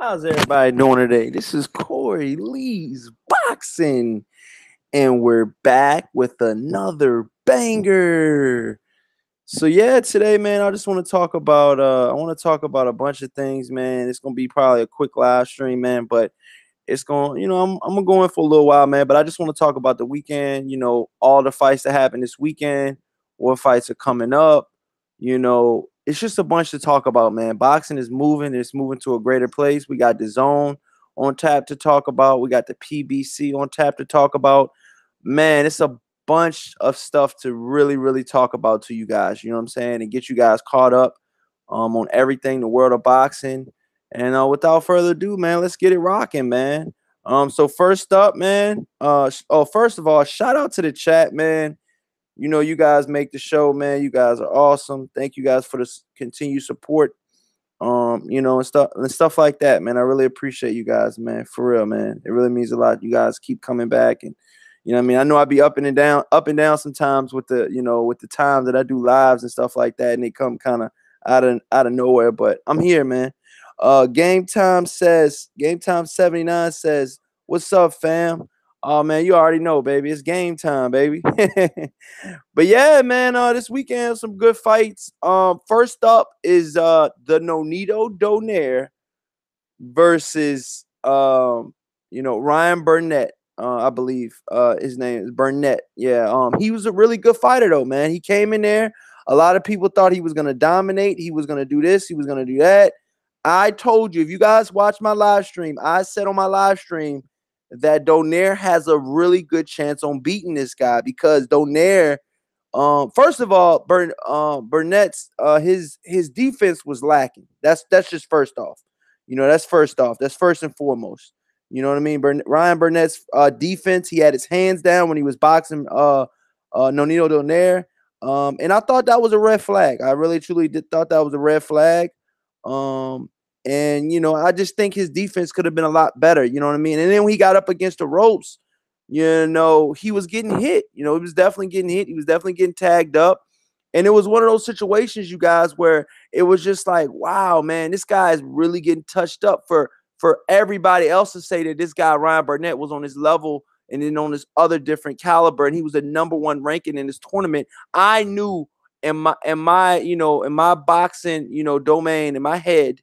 How's everybody doing today? This is Corey Lee's Boxing, and we're back with another banger. So yeah, today, man, I just want to talk about I want to talk about a bunch of things, man. It's gonna be probably a quick live stream, man, but it's going, I'm gonna go in for a little while, man. But I just want to talk about the weekend, all the fights that happened this weekend, what fights are coming up, it's just a bunch to talk about, man. Boxing is moving, it's moving to a greater place. We got the zone on tap to talk about, we got the PBC on tap to talk about. Man, it's a bunch of stuff to really, really talk about to you guys, you know what I'm saying, and get you guys caught up on everything, the world of boxing. And without further ado, man, let's get it rocking, man. So first up, man. First of all, shout out to the chat, man. You guys make the show, man. You guys are awesome. Thank you guys for the continued support. And stuff like that, man. I really appreciate you guys, man. For real, man. It really means a lot. You guys keep coming back, and you know what I mean? I know I'd be up and down sometimes with the time that I do lives and stuff like that, and they come kind of out of nowhere. But I'm here, man. Game Time 79 says, "What's up, fam?" Oh man, you already know, baby. It's game time, baby. But yeah, man, this weekend some good fights. First up is the Nonito Donaire versus Ryan Burnett. I believe his name is Burnett. Yeah. He was a really good fighter though, man. He came in there. A lot of people thought he was gonna dominate. He was gonna do this. He was gonna do that. I told you, if you guys watch my live stream, I said on my live stream that Donaire has a really good chance on beating this guy because Donaire, first of all, Burnett's his defense was lacking. That's just first off. That's first off. That's first and foremost. You know what I mean? Ryan Burnett's defense, he had his hands down when he was boxing Nonito Donaire. And I thought that was a red flag. I really truly thought that was a red flag. And I just think his defense could have been a lot better. You know what I mean? And then when he got up against the ropes, he was getting hit. He was definitely getting hit. He was definitely getting tagged up. And it was one of those situations, you guys, where it was just like, wow, man, this guy is really getting touched up for everybody else to say that this guy, Ryan Burnett, was on his level and then on this other different caliber. And he was the #1 ranking in this tournament. I knew in my boxing, domain, in my head,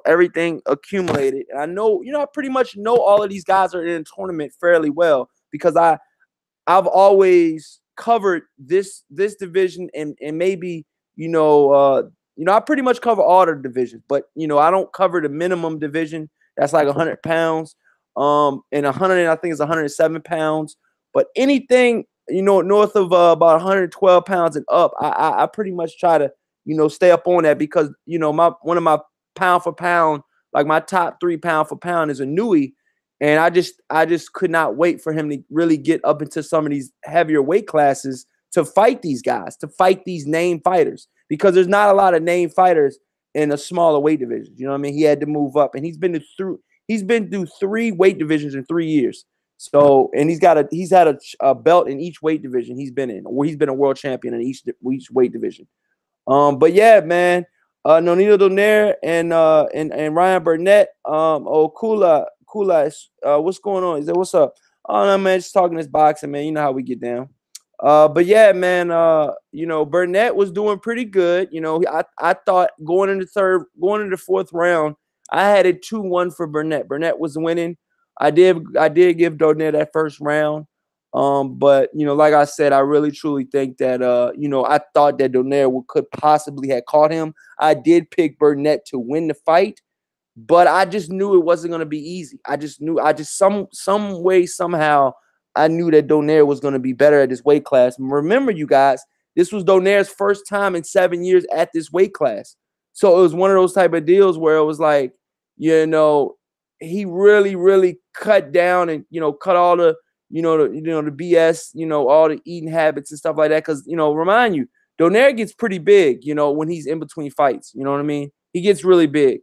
everything accumulated. And I know, I pretty much know all of these guys are in the tournament fairly well because I've always covered this division and maybe, I pretty much cover all the divisions, but I don't cover the minimum division. That's like 100 pounds. And 100, I think it's 107 pounds. But anything, north of about 112 pounds and up, I pretty much try to, stay up on that because, one of my pound for pound, like my top 3 pound for pound is a Nui. And I just could not wait for him to really get up into some of these heavier weight classes to fight these guys, to fight these name fighters, because there's not a lot of name fighters in a smaller weight division. You know what I mean? He had to move up, and he's been through 3 weight divisions in 3 years. So, and he's had a belt in each weight division he's been in, or he's been a world champion in each weight division. But yeah, man, Nonito Donaire and Ryan Burnett. Kula, what's going on? Is that what's up? Oh no, man, just talking this boxing, man. You know how we get down. But yeah, man, Burnett was doing pretty good. I thought going into the 4th round, I had it 2-1 for Burnett. Burnett was winning. I did give Donaire that first round. But like I said, I really truly think that I thought that Donaire could possibly have caught him. I did pick Burnett to win the fight, but I just knew it wasn't going to be easy. Some way, somehow, I knew that Donaire was going to be better at this weight class. Remember, you guys, this was Donaire's first time in 7 years at this weight class. So it was one of those type of deals where it was like, he really, really cut down and, cut all the, the BS, all the eating habits and stuff like that. Because, remind you, Donaire gets pretty big, when he's in between fights. You know what I mean? He gets really big,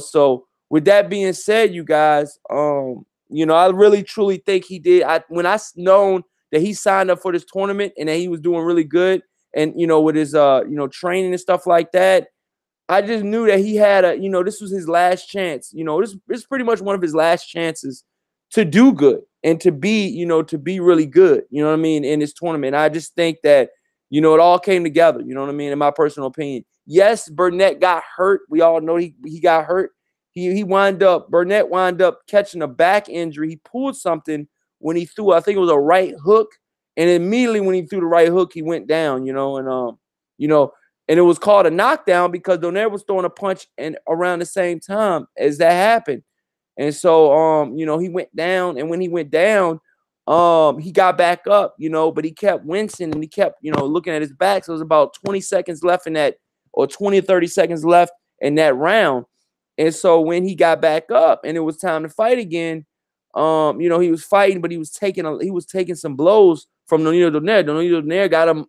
So with that being said, you guys, I really truly think he did. When I known that he signed up for this tournament and that he was doing really good, and with his training and stuff like that, I just knew that he had this was his last chance. This is pretty much one of his last chances to do good and to be really good, you know what I mean, in this tournament. I just think that, it all came together, you know what I mean, in my personal opinion. Yes, Burnett got hurt. We all know he got hurt. Burnett wound up catching a back injury. He pulled something when he threw, I think it was a right hook. And immediately when he threw the right hook, he went down, and it was called a knockdown because Donaire was throwing a punch and around the same time as that happened. And so, he went down, and when he went down, he got back up, but he kept wincing and he kept, looking at his back. So it was about 20 seconds left in that, or 20 or 30 seconds left in that round. And so when he got back up and it was time to fight again, he was fighting, but he was taking some blows from Donaire. Donaire got him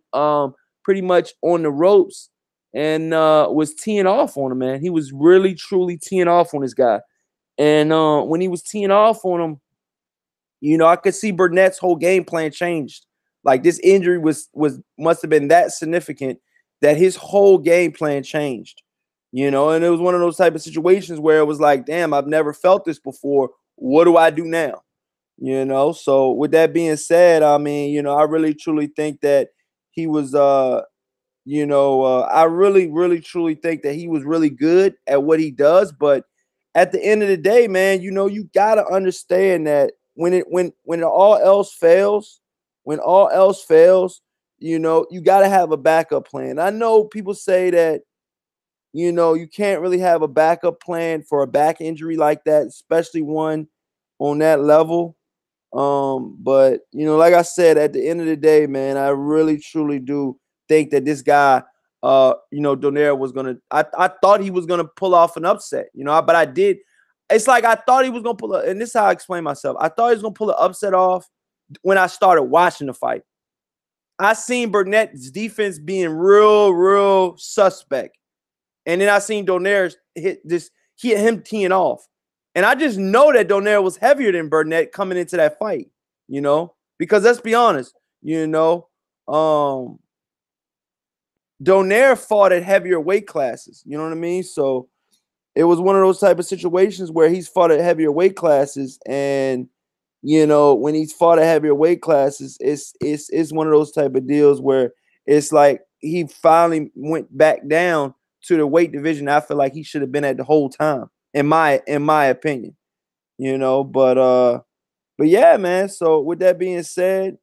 pretty much on the ropes and was teeing off on him, man. He was really, truly teeing off on this guy. And when he was teeing off on him, I could see Burnett's whole game plan changed. Like, this injury must have been that significant that his whole game plan changed. And it was one of those type of situations where it was like, damn, I've never felt this before. What do I do now? So with that being said, I mean, I really truly think that he was I really, really, truly think that he was really good at what he does. But at the end of the day, man, you gotta understand that when all else fails, you gotta have a backup plan. I know people say that, you can't really have a backup plan for a back injury like that, especially one on that level. But like I said, at the end of the day, man, I really truly do think that this guy, Donaire was gonna. I thought he was gonna pull off an upset, but I did. It's like I thought he was gonna pull and this is how I explain myself. I thought he was gonna pull an upset off when I started watching the fight. I seen Burnett's defense being real, real suspect, and then I seen Donaire hit him teeing off. And I just know that Donaire was heavier than Burnett coming into that fight, because let's be honest, Donaire fought at heavier weight classes, you know what I mean? So it was one of those type of situations where he's fought at heavier weight classes, and when he's fought at heavier weight classes, it's one of those type of deals where it's like he finally went back down to the weight division I feel like he should have been at the whole time. In my opinion, but yeah, man. So with that being said,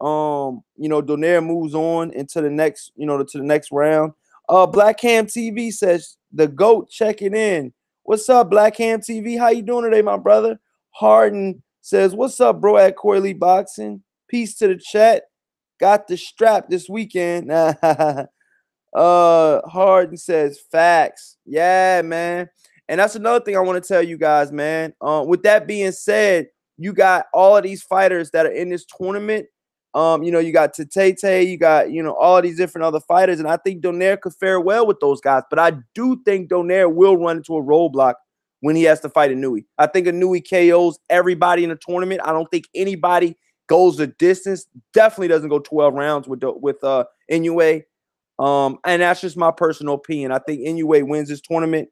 Donaire moves on into the next, to the next round. Black Ham TV says the GOAT checking in. What's up, Black Ham TV? How you doing today, my brother? Harden says, what's up, bro, at Corey Lee Boxing? Peace to the chat. Got the strap this weekend. Harden says facts. Yeah, man. And that's another thing I want to tell you guys, man. With that being said, you got all of these fighters that are in this tournament. You got Tete, you got, all these different other fighters. And I think Donaire could fare well with those guys. But I do think Donaire will run into a roadblock when he has to fight Inoue. I think Inoue KOs everybody in the tournament. I don't think anybody goes the distance. Definitely doesn't go 12 rounds with Inoue. And that's just my personal opinion. I think Inoue wins this tournament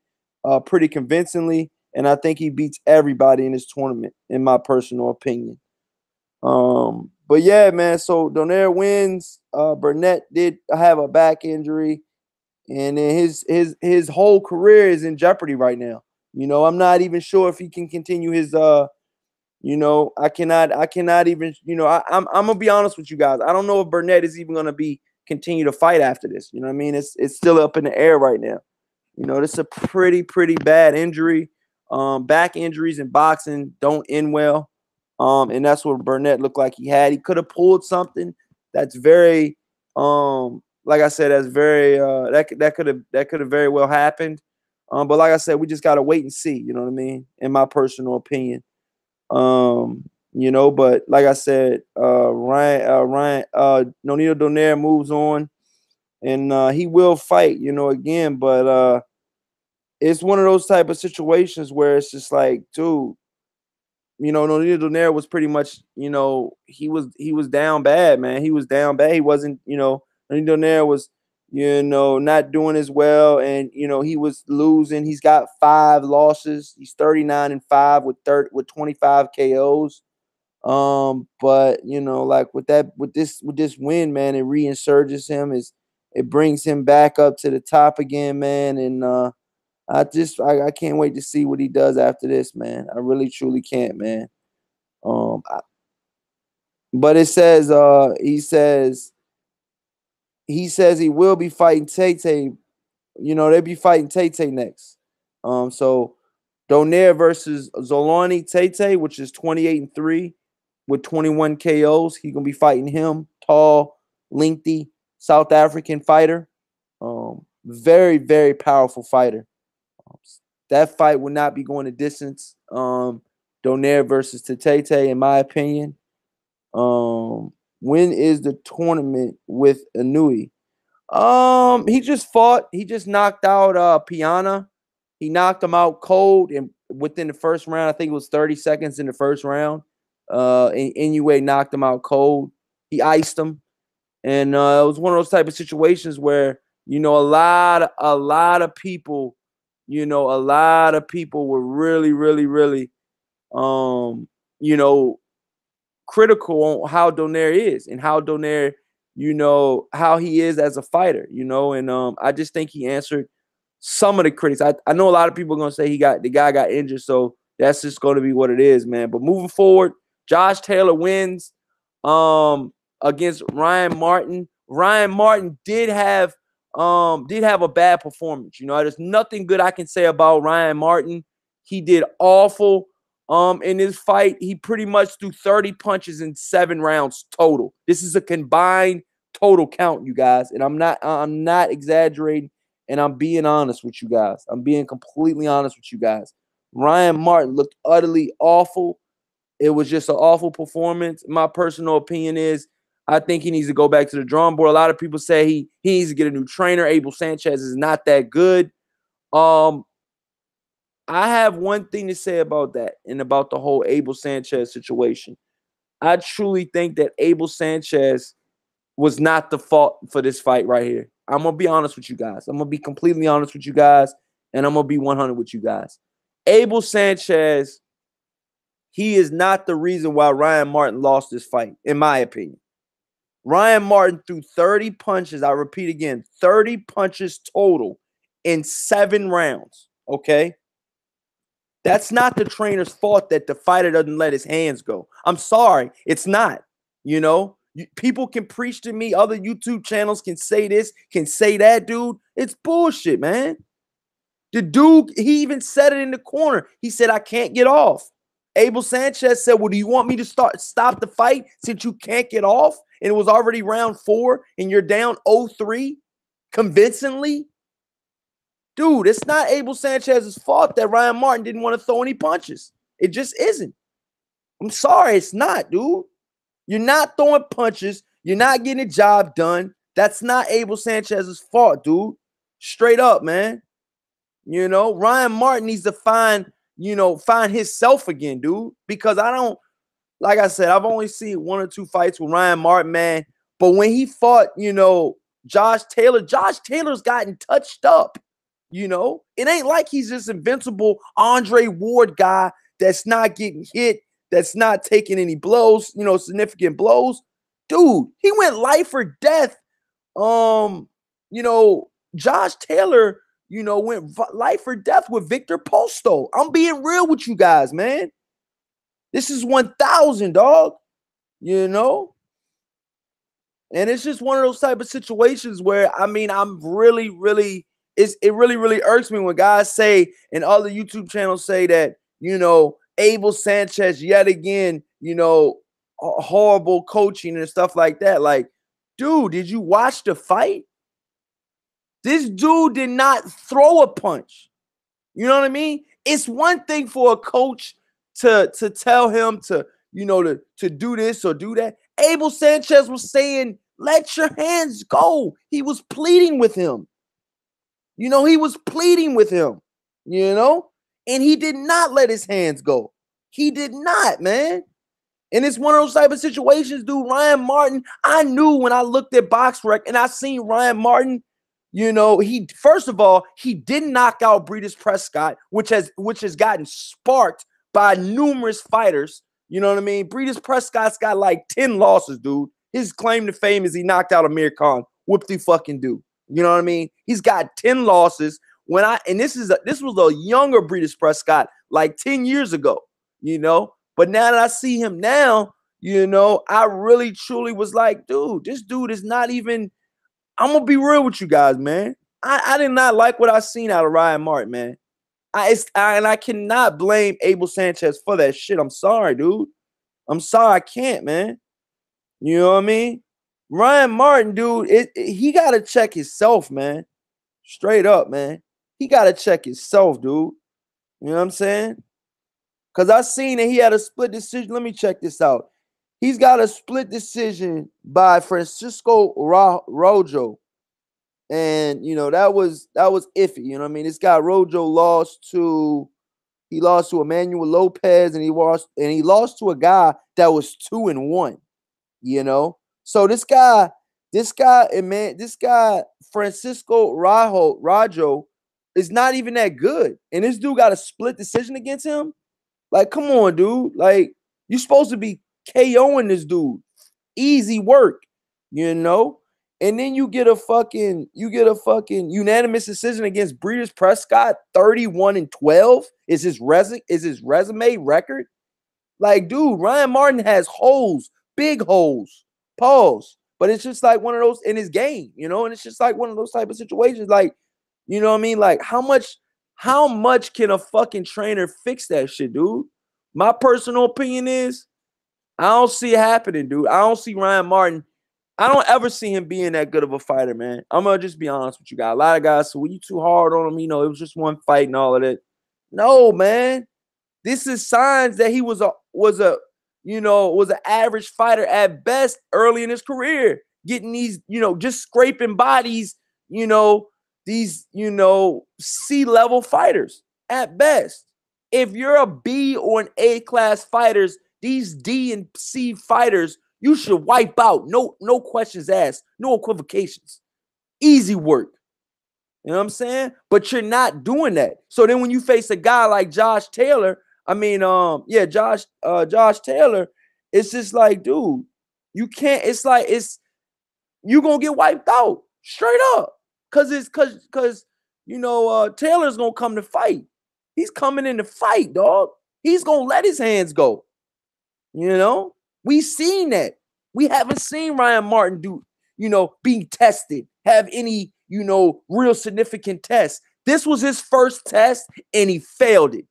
pretty convincingly, and I think he beats everybody in this tournament, in my personal opinion. But yeah, man, so Donaire wins. Burnett did have a back injury, and then his whole career is in jeopardy right now. I'm not even sure if he can continue his I cannot even, I'm gonna be honest with you guys. I don't know if Burnett is even gonna continue to fight after this. You know what I mean? It's still up in the air right now. This is a pretty bad injury. Back injuries in boxing don't end well. And that's what Burnett looked like he had. He could have pulled something that's very, like I said, that's very that could have very well happened. But like I said, we just gotta wait and see. You know what I mean? In my personal opinion. But like I said, Nonito Donaire moves on, and he will fight, again. But it's one of those type of situations where it's just like, dude, Nonito Donaire was pretty much, he was down bad, man. He was down bad. He wasn't, Nonito Donaire was, not doing as well. And, he was losing. He's got 5 losses. He's 39-5 with 25 KOs. But like with this win, man, it reinsurges him. It brings him back up to the top again, man. And I can't wait to see what he does after this, man. I really truly can't, man. But it says he says he will be fighting Tay. They'll be fighting Tay next. So Donaire versus Zolani Tay, which is 28-3 with 21 KOs. He's gonna be fighting him. Tall, lengthy South African fighter. Very, very powerful fighter. That fight will not be going the distance. Donaire versus Tay, in my opinion. When is the tournament with Inui? He just fought. He just knocked out Piana. He knocked him out cold and within the first round. I think it was 30 seconds in the first round. Inoue knocked him out cold. He iced him. And it was one of those type of situations where, a lot of people, a lot of people were really, really, really critical on how Donaire is and how Donaire, how he is as a fighter, and I just think he answered some of the critics. I know a lot of people are gonna say the guy got injured, so that's just gonna be what it is, man. But moving forward, Josh Taylor wins against Ryan Martin. Ryan Martin did have a bad performance. There's nothing good I can say about Ryan Martin. He did awful. In this fight, he pretty much threw 30 punches in 7 rounds total. This is a combined total count, you guys, and I'm not exaggerating, and I'm being honest with you guys. I'm being completely honest with you guys. Ryan Martin looked utterly awful. It was just an awful performance. My personal opinion is I think he needs to go back to the drawing board. A lot of people say he needs to get a new trainer. Abel Sanchez is not that good. I have one thing to say about that and about the whole Abel Sanchez situation. I truly think that Abel Sanchez was not the fault for this fight right here. I'm going to be honest with you guys. I'm going to be completely honest with you guys, and I'm going to be 100 with you guys. Abel Sanchez, he is not the reason why Ryan Martin lost this fight, in my opinion. Ryan Martin threw 30 punches. I repeat again, 30 punches total in 7 rounds, okay? That's not the trainer's fault that the fighter doesn't let his hands go. I'm sorry. It's not. People can preach to me. Other YouTube channels can say this, can say that, dude. It's bullshit, man. The dude, he even said it in the corner. He said, I can't get off. Abel Sanchez said, well, do you want me to stop the fight since you can't get off? And it was already round 4 and you're down 0-3 convincingly? Dude, it's not Abel Sanchez's fault that Ryan Martin didn't want to throw any punches. It just isn't. I'm sorry, it's not, dude. You're not throwing punches. You're not getting a job done. That's not Abel Sanchez's fault, dude. Straight up, man. Ryan Martin needs to find himself again, dude. Because like I said, I've only seen 1 or 2 fights with Ryan Martin, man. But when he fought, Josh Taylor's gotten touched up. It ain't like he's this invincible Andre Ward guy that's not getting hit, that's not taking any blows, significant blows. Dude, he went life or death. Josh Taylor, went life or death with Victor Posto. I'm being real with you guys, man. This is 1,000, dog. And it's just one of those type of situations where, I'm really, really, it really, really irks me when guys say and other YouTube channels say that, Abel Sanchez yet again, horrible coaching and stuff like that. Like, dude, did you watch the fight? This dude did not throw a punch. You know what I mean? It's one thing for a coach to tell him to do this or do that. Abel Sanchez was saying, let your hands go. He was pleading with him. He was pleading with him, and he did not let his hands go. He did not, man. And it's one of those type of situations, dude. Ryan Martin, I knew when I looked at BoxRec and I seen Ryan Martin, You know, he first of all, he didn't knock out Breeders Prescott, which has gotten sparked by numerous fighters. You know what I mean? Breeders Prescott's got like 10 losses, dude. His claim to fame is he knocked out Amir Khan. Whoop the fucking do. You know what I mean? He's got 10 losses. This was a younger Breeders Prescott, like 10 years ago, you know. But now that I see him now, you know, I really truly was like, dude, this dude is not even. I'm gonna be real with you guys, man. I did not like what I seen out of Ryan Martin, man. And I cannot blame Abel Sanchez for that shit. I'm sorry, dude. I'm sorry, I can't, man. You know what I mean? Ryan Martin, dude, he gotta check himself, man. Straight up, man. He gotta check himself, dude. You know what I'm saying? Because I seen that he had a split decision. Let me check this out. He's got a split decision by Francisco Rojo. And you know, that was iffy. You know what I mean? This guy Rojo lost to Emmanuel Lopez, and he lost to a guy that was 2-1. You know, so this guy Francisco Rajo is not even that good, and this dude got a split decision against him. Like, come on, dude. Like, you're supposed to be KOing this dude. Easy work, you know. And then you get a fucking unanimous decision against Breeders Prescott, 31-12 is his resume record. Like, dude, Ryan Martin has holes, big holes. Pause. But it's just like one of those in his game, you know, and it's just like one of those type of situations. Like, you know what I mean? Like, how much can a fucking trainer fix that shit, dude? My personal opinion is I don't see it happening, dude. I don't see Ryan Martin. I don't ever see him being that good of a fighter, man. I'm gonna just be honest with you guys. A lot of guys say, well, you too hard on him, you know, it was just one fight and all of that. No, man. This is signs that he was an average fighter at best early in his career, getting these, you know, just scraping bodies, you know, these, you know, C-level fighters at best. If you're a B or an A-class fighters, these D and C fighters, you should wipe out. No questions asked. No equivocations. Easy work. You know what I'm saying? But you're not doing that. So then when you face a guy like Josh Taylor, Josh Taylor, it's just like, dude, you can't, you're gonna get wiped out straight up. Cause you know, Taylor's gonna come to fight. He's coming in to fight, dog. He's gonna let his hands go. You know, we seen that. We haven't seen Ryan Martin being tested, have any, you know, real significant tests. This was his first test and he failed it.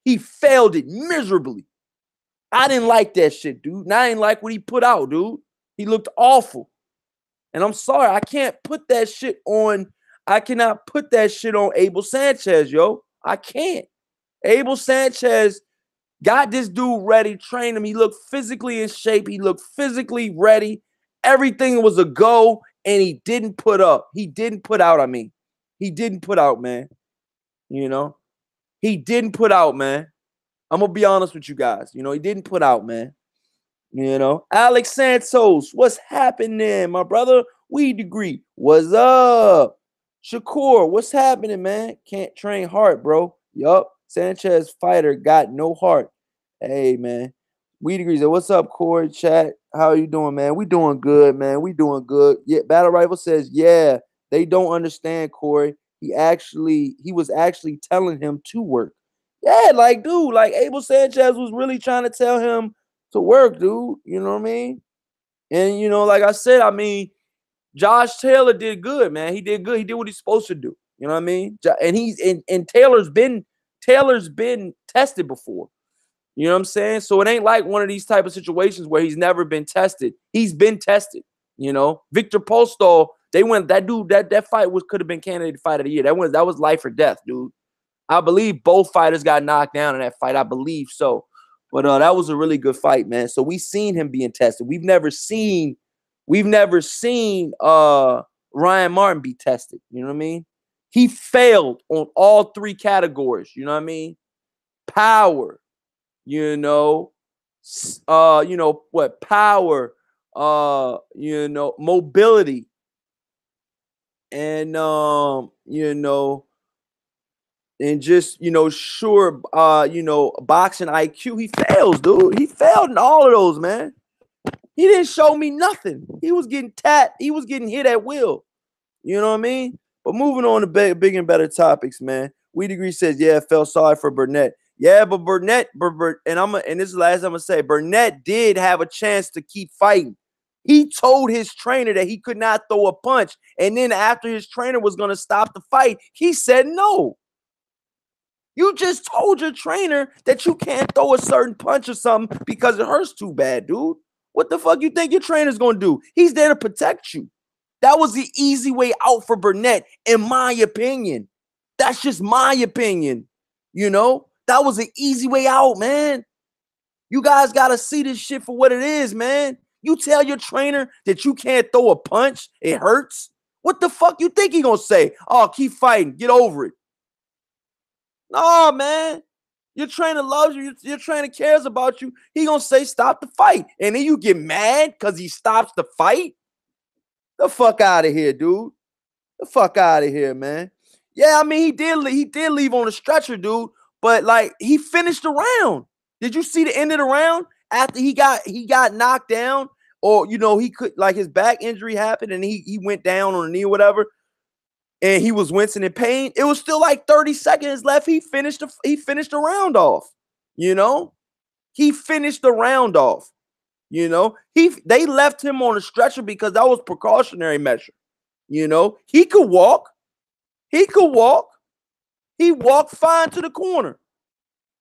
He failed it miserably. I didn't like that shit, dude. And I didn't like what he put out, dude. He looked awful. And I'm sorry, I cannot put that shit on Abel Sanchez, yo. I can't. Abel Sanchez got this dude ready, trained him. He looked physically in shape. He looked physically ready. Everything was a go, and he didn't put up. He didn't put out, He didn't put out, man. You know? He didn't put out, man. I'm going to be honest with you guys. You know, he didn't put out, man. You know? Alex Santos, what's happening, my brother? Weed Degree, what's up? Shakur, what's happening, man? Can't train hard, bro. Yup. Sanchez fighter got no heart. Hey, man. Weed Degrees, what's up, Corey? Chat, how you doing, man? We doing good, man. We doing good. Yeah, Battle Rifle says, yeah, they don't understand, Corey. He was actually telling him to work. Yeah, like, dude, like Abel Sanchez was really trying to tell him to work, dude. You know what I mean? And, you know, like I said, I mean, Josh Taylor did good, man. He did good. He did what he's supposed to do. You know what I mean? And Taylor's been tested before. You know what I'm saying? So it ain't like one of these type of situations where he's never been tested. He's been tested. You know, Victor Postol, that fight could have been candidate fight of the year. That was life or death, dude. I believe both fighters got knocked down in that fight. I believe so. But that was a really good fight, man. So we seen him being tested. We've never seen Ryan Martin be tested. You know what I mean? He failed on all three categories. You know what I mean? Power, power, mobility, and you know, and just, you know, sure, you know, boxing IQ, he fails, dude. He failed in all of those, man. He didn't show me nothing. He was getting tapped. He was getting hit at will. You know what I mean? But moving on to big and better topics, man. We Degree says, yeah, I felt sorry for Burnett. Yeah, but Burnett, and this is the last I'm gonna say, Burnett did have a chance to keep fighting. He told his trainer that he could not throw a punch. And then after his trainer was gonna stop the fight, he said no. You just told your trainer that you can't throw a certain punch or something because it hurts too bad, dude. What the fuck you think your trainer's gonna do? He's there to protect you. That was the easy way out for Burnett, in my opinion. That's just my opinion. You know, that was an easy way out, man. You guys got to see this shit for what it is, man. You tell your trainer that you can't throw a punch, it hurts. What the fuck you think he gonna say? Oh, keep fighting, get over it. No, man. Your trainer loves you. Your trainer cares about you. He gonna say stop the fight. And then you get mad because he stops the fight? The fuck out of here, dude. The fuck out of here, man. Yeah, I mean, he did leave on a stretcher, dude. But like, he finished the round. Did you see the end of the round after he got knocked down? Or, you know, he could, like, his back injury happened and he went down on a knee or whatever, and he was wincing in pain. It was still like 30 seconds left. He finished the round off. You know, he finished the round off. You know, they left him on a stretcher because that was precautionary measure. You know, he could walk. He could walk. He walked fine to the corner.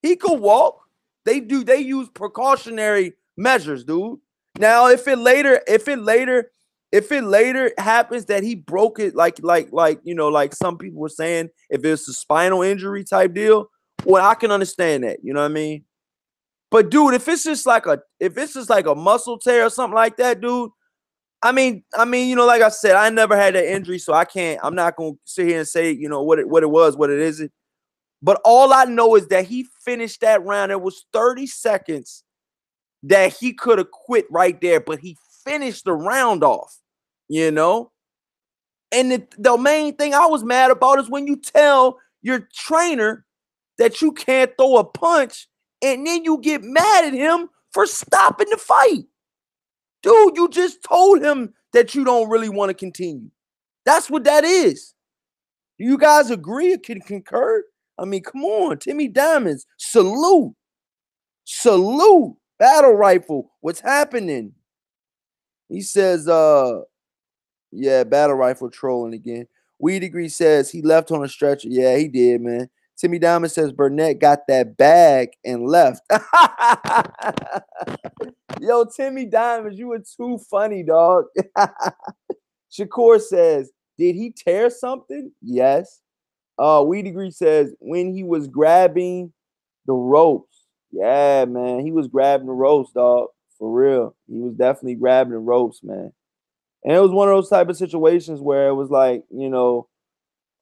He could walk. They use precautionary measures, dude. Now, if it later happens that he broke it, like you know, like some people were saying, if it's a spinal injury type deal, well, I can understand that. You know what I mean? But dude, if it's just like a muscle tear or something like that, dude. I mean, you know, like I said, I never had that injury, so I'm not gonna sit here and say, you know, what it was, what it isn't. But all I know is that he finished that round. It was 30 seconds that he could have quit right there, but he finished the round off, you know? And the main thing I was mad about is when you tell your trainer that you can't throw a punch and then you get mad at him for stopping the fight. Dude, you just told him that you don't really want to continue. That's what that is. Do you guys agree or can concur? I mean, come on, Timmy Diamonds, salute. Salute. Battle rifle. What's happening? He says, yeah, battle rifle trolling again. We Degree says he left on a stretcher. Yeah, he did, man. Timmy Diamond says Burnett got that bag and left. Yo, Timmy Diamond, you were too funny, dog. Shakur says, did he tear something? Yes. We Degree says when he was grabbing the ropes. Yeah, man. He was grabbing the ropes, dog. For real. He was definitely grabbing the ropes, man. And it was one of those type of situations where it was like, you know,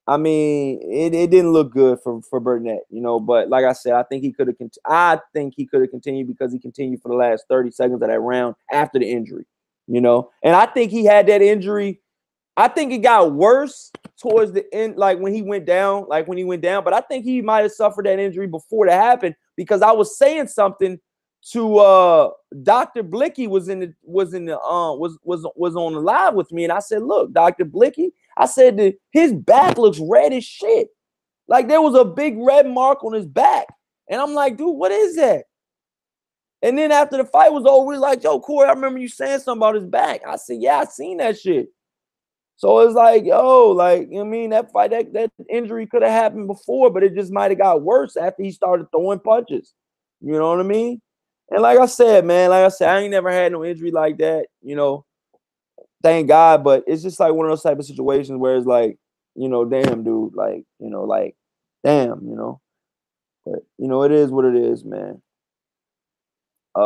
I mean, it didn't look good for Burnett, you know, but like I said, I think he could have continued because he continued for the last 30 seconds of that round after the injury, you know. And I think he had that injury. I think it got worse towards the end, like when he went down, but I think he might have suffered that injury before that happened, because I was saying something to Dr. Blicky was on the live with me, and I said, look, Dr. Blicky, I said that his back looks red as shit. Like there was a big red mark on his back. And I'm like, dude, what is that? And then after the fight was over, we're like, yo, Corey, I remember you saying something about his back. I said, yeah, I seen that shit. So it's like, yo, like, you know what I mean? That fight, that injury could have happened before, but it just might have got worse after he started throwing punches. You know what I mean? And like I said, man, I ain't never had no injury like that, you know. Thank God, but it's just like one of those type of situations where it's like, you know, damn, dude, like, you know, like, damn, you know. But, you know, it is what it is, man.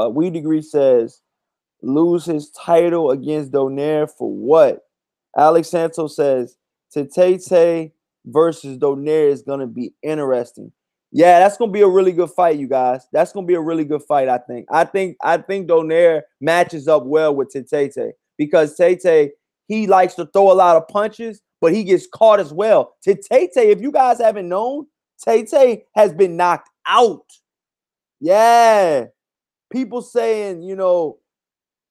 We Degree says, lose his title against Donaire for what? Alex Santos says, Tate versus Donaire is going to be interesting. Yeah, that's going to be a really good fight, you guys. That's going to be a really good fight, I think. I think Donaire matches up well with Tate. Because Tate, he likes to throw a lot of punches, but he gets caught as well. To Tay, if you guys haven't known, Tay has been knocked out. Yeah. People saying, you know,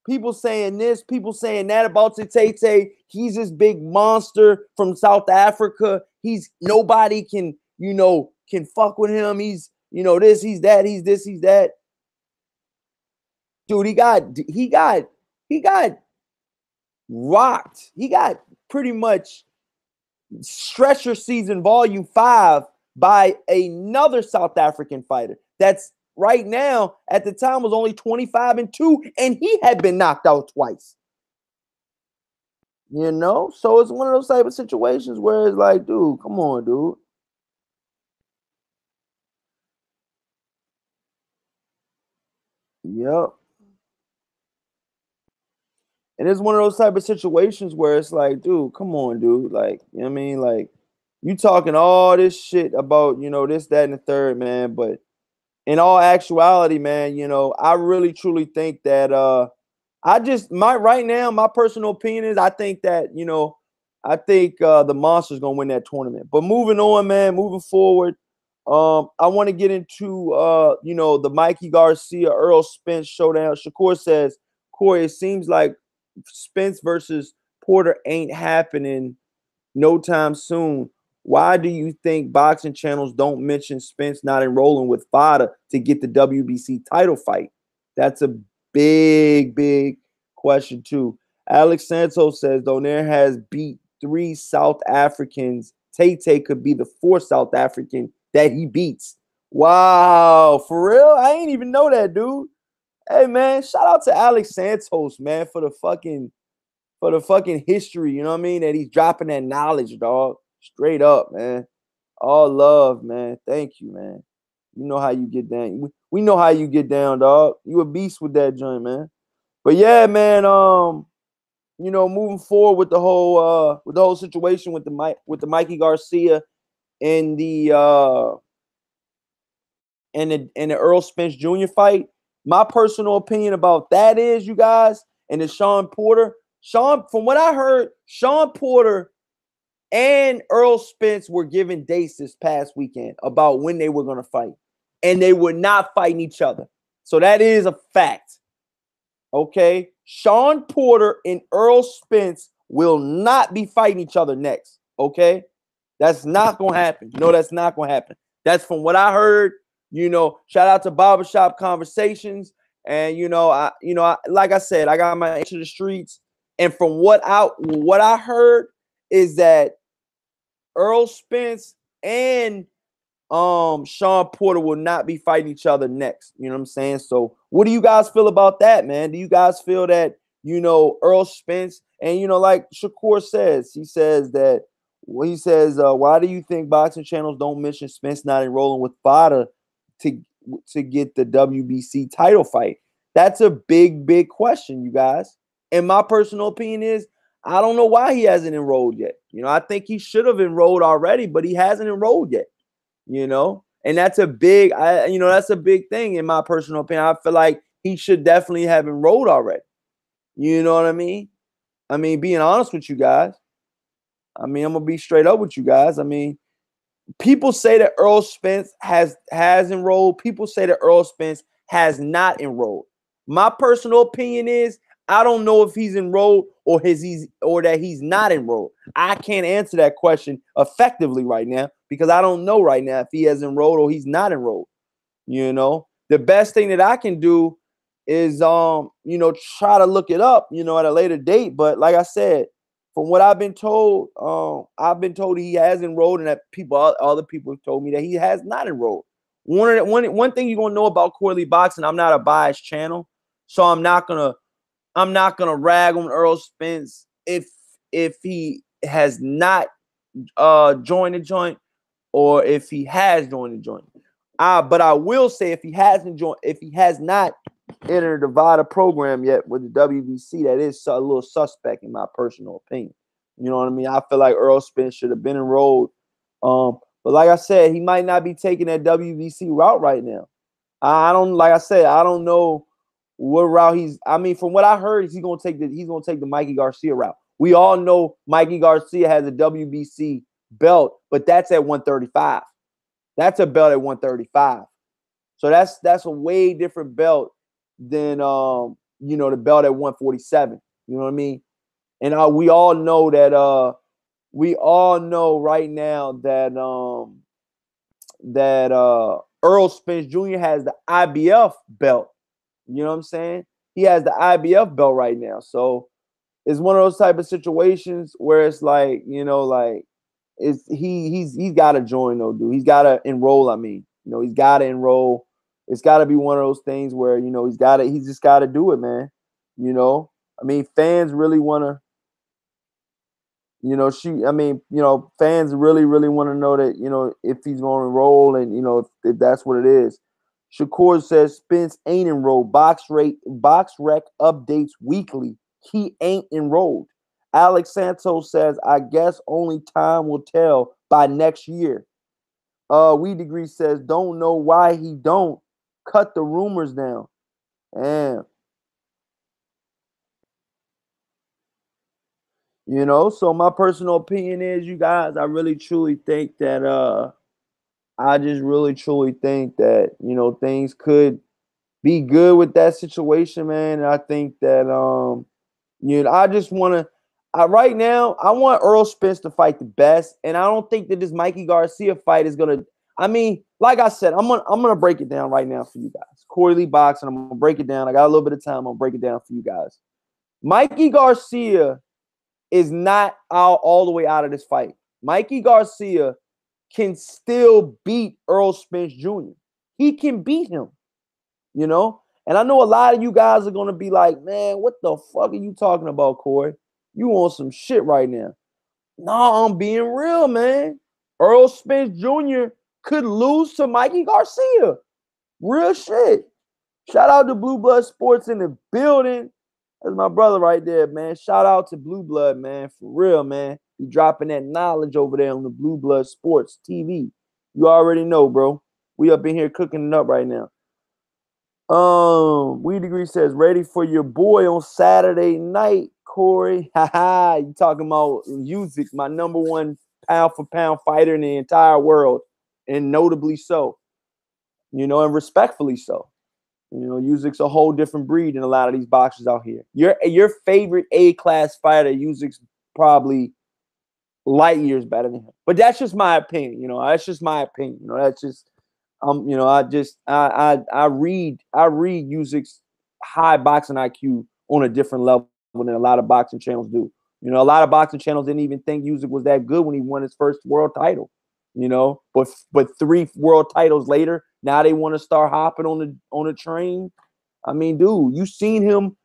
people saying this, people saying that about Tay. He's this big monster from South Africa. He's nobody can, you know, can fuck with him. He's, you know, this, he's that, he's this, he's that. Dude, he got rocked. He got pretty much Stretcher Season Volume 5 by another South African fighter. That's right now, at the time, was only 25-2, and he had been knocked out twice. You know? So it's one of those type of situations where it's like, dude, come on, dude. Yep. And it's one of those type of situations where it's like, dude, come on, dude. Like, you know what I mean? Like, you talking all this shit about, you know, this, that, and the third, man. But in all actuality, man, you know, I really truly think that right now, my personal opinion is I think that, you know, I think the Monster's gonna win that tournament. But moving on, man, moving forward, I want to get into you know, the Mikey Garcia Errol Spence showdown. Shakur says, Corey, it seems like Spence versus Porter ain't happening no time soon. Why do you think boxing channels don't mention Spence not enrolling with FADA to get the WBC title fight? That's a big question too. Alex Santos says Donaire has beat 3 South Africans. Tay could be the 4th South African that he beats. Wow, for real? I ain't even know that, dude. Hey man, shout out to Alex Santos, man, for the fucking history, you know what I mean? That he's dropping that knowledge, dog. Straight up, man. All love, man. Thank you, man. You know how you get down. We know how you get down, dog. You a beast with that joint, man. But yeah, man. You know, moving forward with the whole situation with the Mikey Garcia and the Errol Spence Jr. fight. My personal opinion about that is, you guys, and the Sean Porter. From what I heard, Sean Porter and Errol Spence were given dates this past weekend about when they were going to fight, and they were not fighting each other. So that is a fact. Okay, Sean Porter and Errol Spence will not be fighting each other next. Okay, that's not going to happen. No, that's not going to happen. That's from what I heard. You know, shout out to Barbershop Conversations, and like I said, I got my into the streets, and from what I heard is that Errol Spence and Sean Porter will not be fighting each other next. You know what I'm saying? So what do you guys feel about that, man? Do you guys feel that, you know, Errol Spence, and, you know, like Shakur says, he says, why do you think boxing channels don't mention Spence not enrolling with FADA to get the WBC title fight? That's a big question, you guys. And my personal opinion is, I don't know why he hasn't enrolled yet. You know, I think he should have enrolled already, but he hasn't enrolled yet. You know, and that's a big thing in my personal opinion. I feel like he should definitely have enrolled already. You know what I mean? I mean, being honest with you guys. I mean, I'm gonna be straight up with you guys. I mean, people say that Errol Spence has enrolled. People say that Errol Spence has not enrolled. My personal opinion is, I don't know if he's enrolled or that he's not enrolled. I can't answer that question effectively right now because I don't know right now if he has enrolled or he's not enrolled. You know, the best thing that I can do is you know, try to look it up, you know, at a later date. But like I said, from what I've been told he has enrolled, and that other people have told me that he has not enrolled. One thing you're gonna know about Corley Boxing, I'm not a biased channel, so I'm not gonna rag on Errol Spence if he has not joined the joint or if he has joined the joint. But I will say, if he has not entered the VADA program yet with the WBC, that is a little suspect in my personal opinion. You know what I mean? I feel like Errol Spence should have been enrolled. But like I said, he might not be taking that WBC route right now. I don't know what route from what I heard, he's gonna take the Mikey Garcia route, We all know Mikey Garcia has a WBC belt, but that's at 135. That's a belt at 135. So that's a way different belt than the belt at 147. You know what I mean? And we all know that right now that Errol Spence Jr. has the IBF belt. You know what I'm saying? He has the IBF belt right now. So it's one of those type of situations where it's like, he's got to join though, dude. He's got to enroll. I mean, he's got to enroll. It's got to be one of those things where he's just got to do it, man. I mean, fans really want to. Fans really, really want to know that, if he's going to enroll and, if that's what it is. Shakur says Spence ain't enrolled. Box Rec updates weekly. He ain't enrolled. Alex Santos says, I guess only time will tell by next year. We Degree says, don't know why he don't. Cut the rumors down. Damn. So my personal opinion is, you guys, I really truly think that I just really truly think that, things could be good with that situation, man. And I think that I just want to right now, I want Errol Spence to fight the best. And I don't think that this Mikey Garcia fight is gonna, like I said, I'm gonna break it down right now for you guys. Corey Lee Boxing, I'm gonna break it down. I got a little bit of time, I'm gonna break it down for you guys. Mikey Garcia is not all the way out of this fight. Mikey Garcia can still beat Errol Spence Jr. He can beat him, And I know a lot of you guys are going to be like, man, what the fuck are you talking about, Corey? You on some shit right now. No, I'm being real, man. Errol Spence Jr. could lose to Mikey Garcia. Real shit. Shout out to Blue Blood Sports in the building. That's my brother right there, man. Shout out to Blue Blood, man. For real, man. He dropping that knowledge over there on the Blue Blood Sports TV. You already know, bro. We up in here cooking it up right now. We Degree says, ready for your boy on Saturday night, Corey. Haha, you talking about Usyk, my number one pound for pound fighter in the entire world, and notably so, and respectfully so. Usyk's a whole different breed than a lot of these boxers out here. Your favorite A-class fighter, Usyk's probably light years better than him. But that's just my opinion. That's just my opinion. That's just I read Usyk's high boxing IQ on a different level than a lot of boxing channels do. A lot of boxing channels didn't even think Usyk was that good when he won his first world title. But 3 world titles later, now they want to start hopping on the train. I mean, dude, you seen him.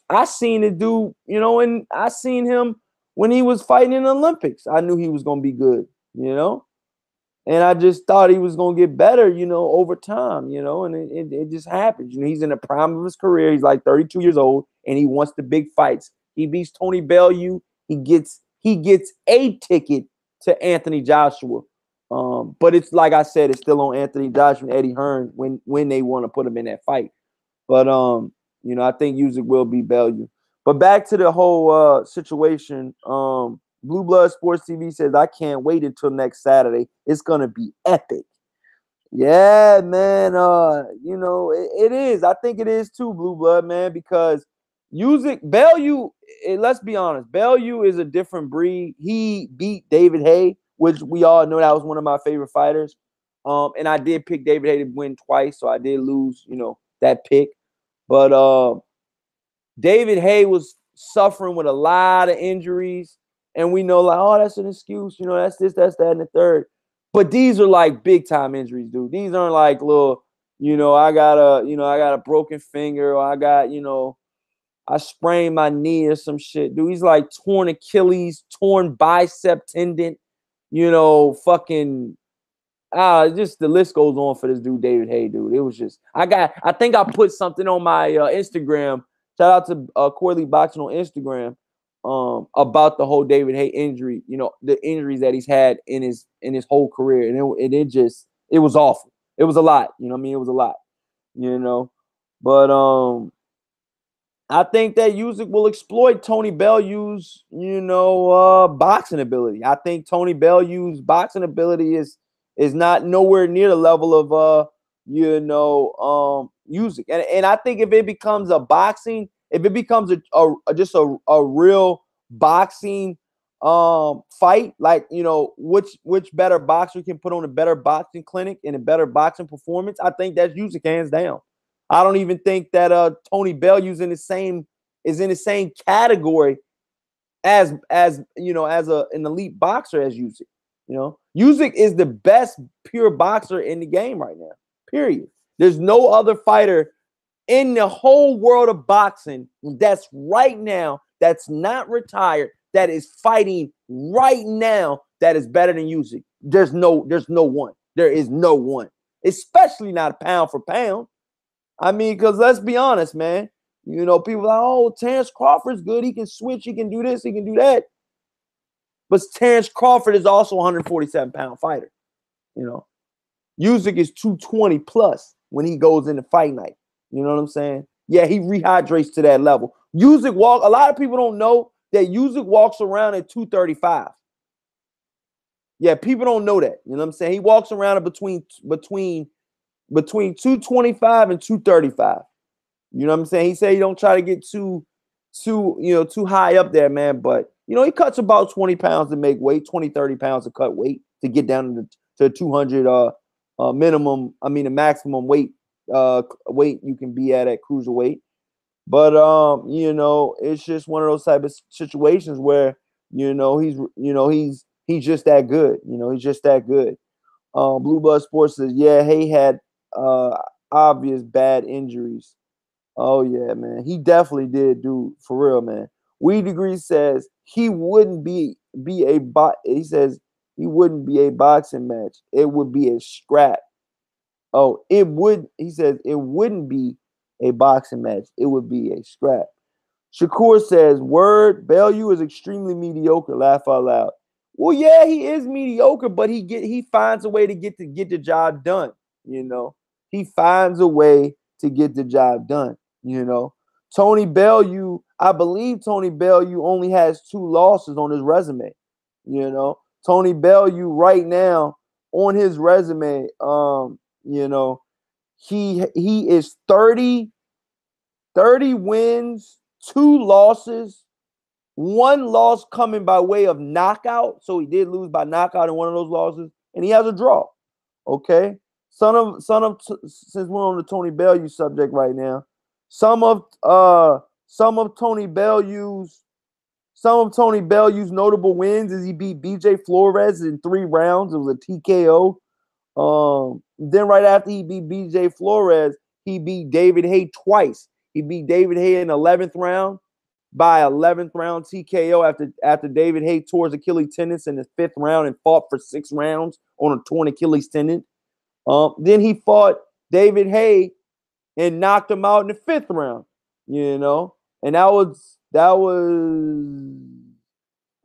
I seen the dude, and I seen him when he was fighting in the Olympics. I knew he was gonna be good, and I just thought he was gonna get better, over time, and it just happens. He's in the prime of his career. He's like 32 years old, and he wants the big fights. He beats Tony Bellew. He gets a ticket to Anthony Joshua. But it's like I said, it's still on Anthony Joshua and Eddie Hearn when they want to put him in that fight. But I think Usyk will beat Bellew. But back to the whole situation. Blue Blood Sports TV says, I can't wait until next Saturday. It's gonna be epic. Yeah, man. It is. I think it is too, Blue Blood, man, because Bellew, let's be honest, Bellew is a different breed. He beat David Haye, which we all know that was one of my favorite fighters. And I did pick David Haye to win twice, so I did lose, that pick. But David Haye was suffering with a lot of injuries, and we know, like, oh, that's an excuse, that's this, that's that, and the third. But these are like big time injuries, dude. These aren't like little, I got a broken finger, or I got, I sprained my knee or some shit, dude. He's like torn Achilles, torn bicep tendon, fucking just the list goes on for this dude, David Haye, dude. It was just, I think I put something on my Instagram. Shout out to Corey Lee Boxing on Instagram about the whole David Haye injury, the injuries that he's had in his whole career. And it was awful. It was a lot, It was a lot, But I think that Usyk will exploit Tony Bellew's, boxing ability. I think Tony Bellew's boxing ability is not nowhere near the level of Usyk. And I think if it becomes a real boxing fight, like, which better boxer can put on a better boxing clinic and a better boxing performance, I think that's Usyk hands down. I don't even think that Tony Bellew's in the same category as an elite boxer as Usyk. Usyk is the best pure boxer in the game right now. Period. There's no other fighter in the whole world of boxing that's right now, that's not retired, that is fighting right now, that is better than Usyk. There's no one. There is no one, especially not pound for pound. I mean, because let's be honest, man. People are like, oh, Terrence Crawford's good. He can switch. He can do this. He can do that. But Terrence Crawford is also a 147-pound fighter. Usyk is 220 plus when he goes into fight night. You know what I'm saying? Yeah, he rehydrates to that level. A lot of people don't know that Usyk walks around at 235. Yeah, people don't know that. You know what I'm saying? He walks around between 225 and 235. You know what I'm saying? He said he don't try to get too high up there, man. But, he cuts about 20 pounds to make weight, 20, 30 pounds to cut weight to get down to 200 minimum, the maximum weight you can be at cruiserweight. But, it's just one of those type of situations where, he's just that good. He's just that good. Blue Blood Sports says, yeah, he had obvious bad injuries. Oh yeah, man, he definitely did, dude, for real, man. Weed Degree says he wouldn't be a he says he wouldn't be a boxing match. It would be a scrap. Oh, he says it wouldn't be a boxing match. It would be a scrap. Shakur says, word, Bellew is extremely mediocre. Laugh out loud. Well, yeah, he is mediocre, but he finds a way to get the job done. He finds a way to get the job done. Tony Bellew, I believe Tony Bellew only has 2 losses on his resume. Tony Bellew right now on his resume, he is 30 wins, 2 losses. 1 loss coming by way of knockout. So he did lose by knockout in one of those losses. And he has a draw. Okay. Since we're on the Tony Bellew subject right now, some of Tony Bellew's notable wins is he beat BJ Flores in 3 rounds. It was a TKO. Then right after he beat BJ Flores, he beat David Haye twice. He beat David Haye in the 11th round by 11th round TKO after David Haye tore his Achilles tendons in the 5th round and fought for 6 rounds on a torn Achilles tendon. Then he fought David Haye and knocked him out in the 5th round. And that was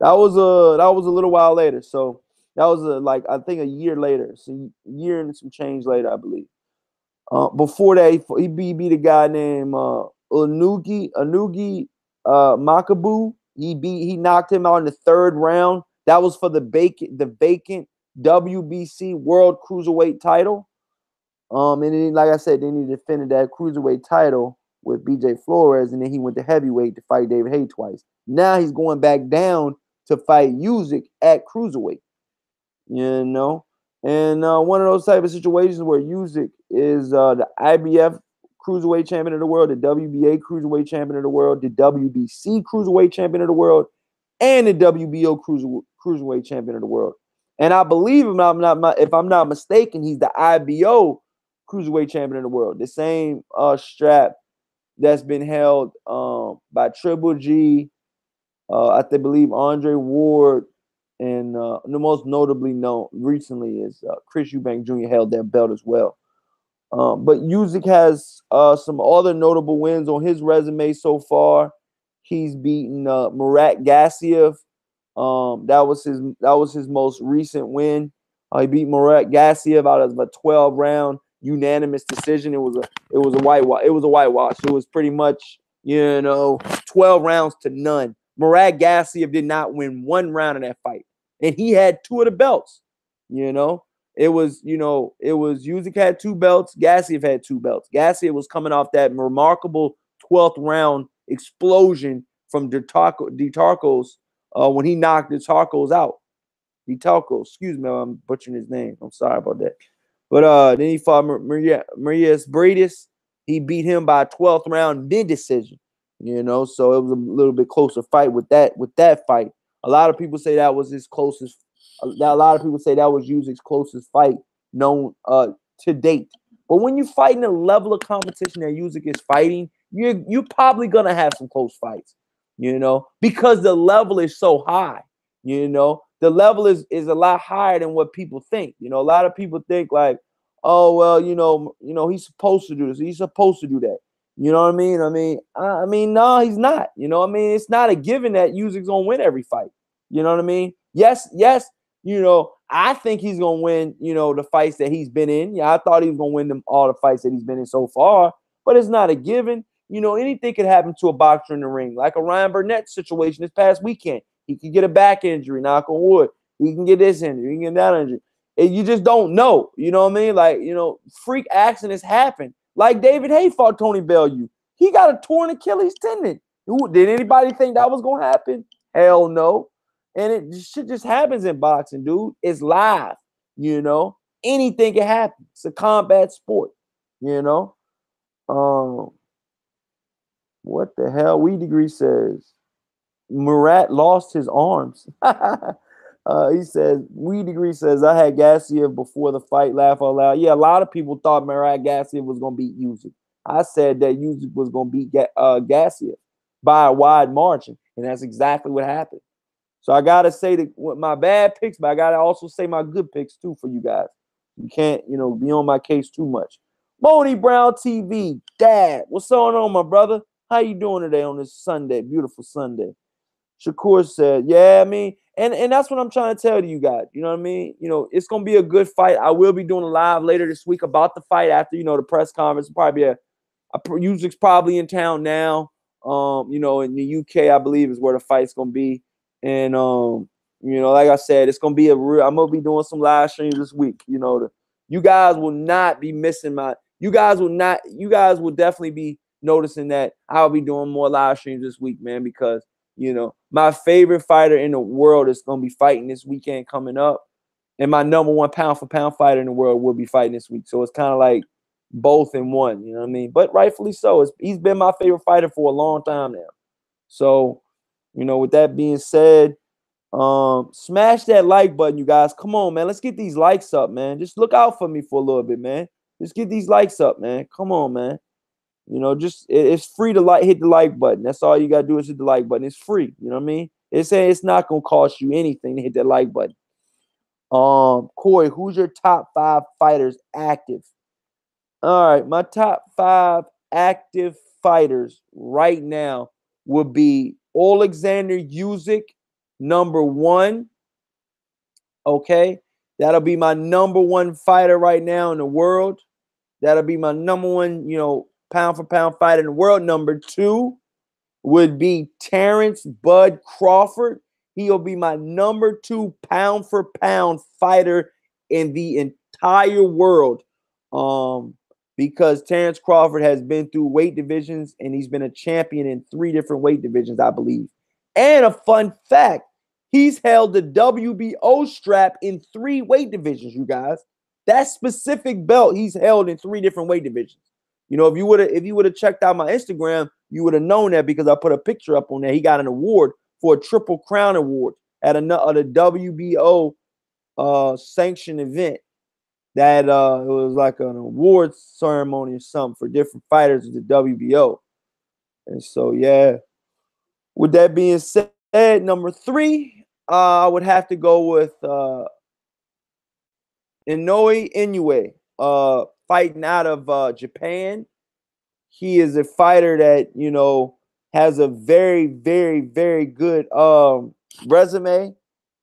a little while later. So that was I think a year later. So a year and some change later, I believe. Before that, he beat a guy named Anugi Makabu. He knocked him out in the 3rd round. That was for the vacant WBC World Cruiserweight title. And then, like I said, then he defended that cruiserweight title with BJ Flores, and then he went to heavyweight to fight David Haye twice. Now he's going back down to fight Usyk at cruiserweight. And one of those type of situations where Usyk is the IBF Cruiserweight Champion of the world, the WBA Cruiserweight Champion of the world, the WBC Cruiserweight Champion of the world, and the WBO Cruiserweight Champion of the world. And I believe, if I'm not mistaken, he's the IBO Cruiserweight Champion of the world. The same strap that's been held by Triple G, I believe Andre Ward, and the most notably known recently is Chris Eubank Jr. held that belt as well. But Usyk has some other notable wins on his resume so far. He's beaten Murat Gassiev. That was his most recent win. He beat Murat Gassiev out of a 12-round unanimous decision. It was a whitewash. It was pretty much you know, 12 rounds to none. Murad Gassiev did not win one round in that fight. And he had 2 of the belts, you know. It was Usyk had 2 belts, Gassiev had 2 belts. Gassiev was coming off that remarkable 12th round explosion from Ditarcos when he knocked Ditarcos out. Ditarcos, excuse me, I'm butchering his name. I'm sorry about that. But then he fought Marius Bradis. He beat him by a 12th round mid-decision. So it was a little bit closer fight with that fight. A lot of people say that was his closest. A lot of people say that was Usyk's closest fight known to date. But when you're fighting the level of competition that Usyk is fighting, you're probably gonna have some close fights, because the level is so high. The level is a lot higher than what people think. A lot of people think like, oh well, he's supposed to do this, he's supposed to do that. You know what I mean? I mean, no, he's not. It's not a given that Usyk's gonna win every fight. You know what I mean? Yes. I think he's gonna win. The fights that he's been in. Yeah, I thought he was gonna win all the fights that he's been in so far. But it's not a given. Anything could happen to a boxer in the ring, like a Ryan Burnett situation this past weekend. He could get a back injury, knock on wood. He can get this injury, he can get that injury. And you just don't know. You know what I mean? Like, freak accidents happen. Like David Haye fought Tony Bellew. He got a torn Achilles tendon. Did anybody think that was going to happen? Hell no. And shit just happens in boxing, dude. It's live, Anything can happen. It's a combat sport, What the hell? We Degree says Murat lost his arms. He says, We Degree says, I had Gassiev before the fight, laugh out loud. Yeah, a lot of people thought Murat Gassiev was going to beat Usyk. I said that Usyk was going to beat Gassiev by a wide margin, and that's exactly what happened. So I got to say my bad picks, but I got to also say my good picks too for you guys. You can't, be on my case too much. Moni Brown TV, Dad, what's going on, my brother? How you doing today on this Sunday, beautiful Sunday? Shakur said, yeah, I mean, and that's what I'm trying to tell you guys. You know what I mean? It's going to be a good fight. I will be doing a live later this week about the fight after, the press conference. Probably Usyk's probably in town now. In the UK, I believe is where the fight's going to be. And, like I said, it's going to be I'm going to be doing some live streams this week. You guys will not be missing you guys will definitely be noticing that I'll be doing more live streams this week, man, because my favorite fighter in the world is going to be fighting this weekend coming up. And my number 1 pound for pound fighter in the world will be fighting this week. So it's kind of like both in one, you know what I mean? But rightfully so. He's been my favorite fighter for a long time now. So, with that being said, smash that like button, you guys. Come on, man. Let's get these likes up, man. Just look out for me for a little bit, man. Just get these likes up, man. Come on, man. It's free to hit the like button. That's all you gotta do is hit the like button. It's free. You know what I mean? It's not gonna cost you anything to hit that like button. Corey, who's your top 5 fighters active? All right, my top 5 active fighters right now would be Alexander Usyk, number 1. Okay, that'll be my number 1 fighter right now in the world. That'll be my number 1, pound for pound fighter in the world. Number 2 would be Terrence Bud Crawford. He'll be my number 2 pound for pound fighter in the entire world. Because Terrence Crawford has been through weight divisions and he's been a champion in 3 different weight divisions, I believe. And a fun fact, he's held the WBO strap in 3 weight divisions, you guys. That specific belt he's held in 3 different weight divisions. If you would have checked out my Instagram, you would have known that because I put a picture up on there. He got an award for a Triple Crown award at a WBO sanctioned event. That it was like an awards ceremony or something for different fighters of the WBO. And so, yeah. With that being said, number 3, I would have to go with Inoue Inoue, fighting out of Japan. He is a fighter that, has a very, very, very good resume.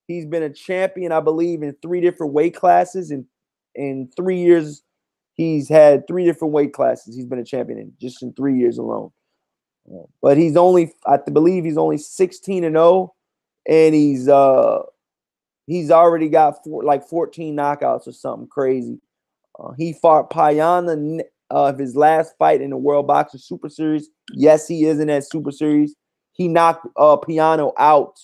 He's been a champion, I believe, in 3 different weight classes. In 3 years, he's had 3 different weight classes he's been a champion in, just in 3 years alone. But he's only, I believe he's only 16-0, and he's already got 14 knockouts or something crazy. He fought Payana of his last fight in the World Boxing Super Series. Yes, he is in that Super Series. He knocked Payano out.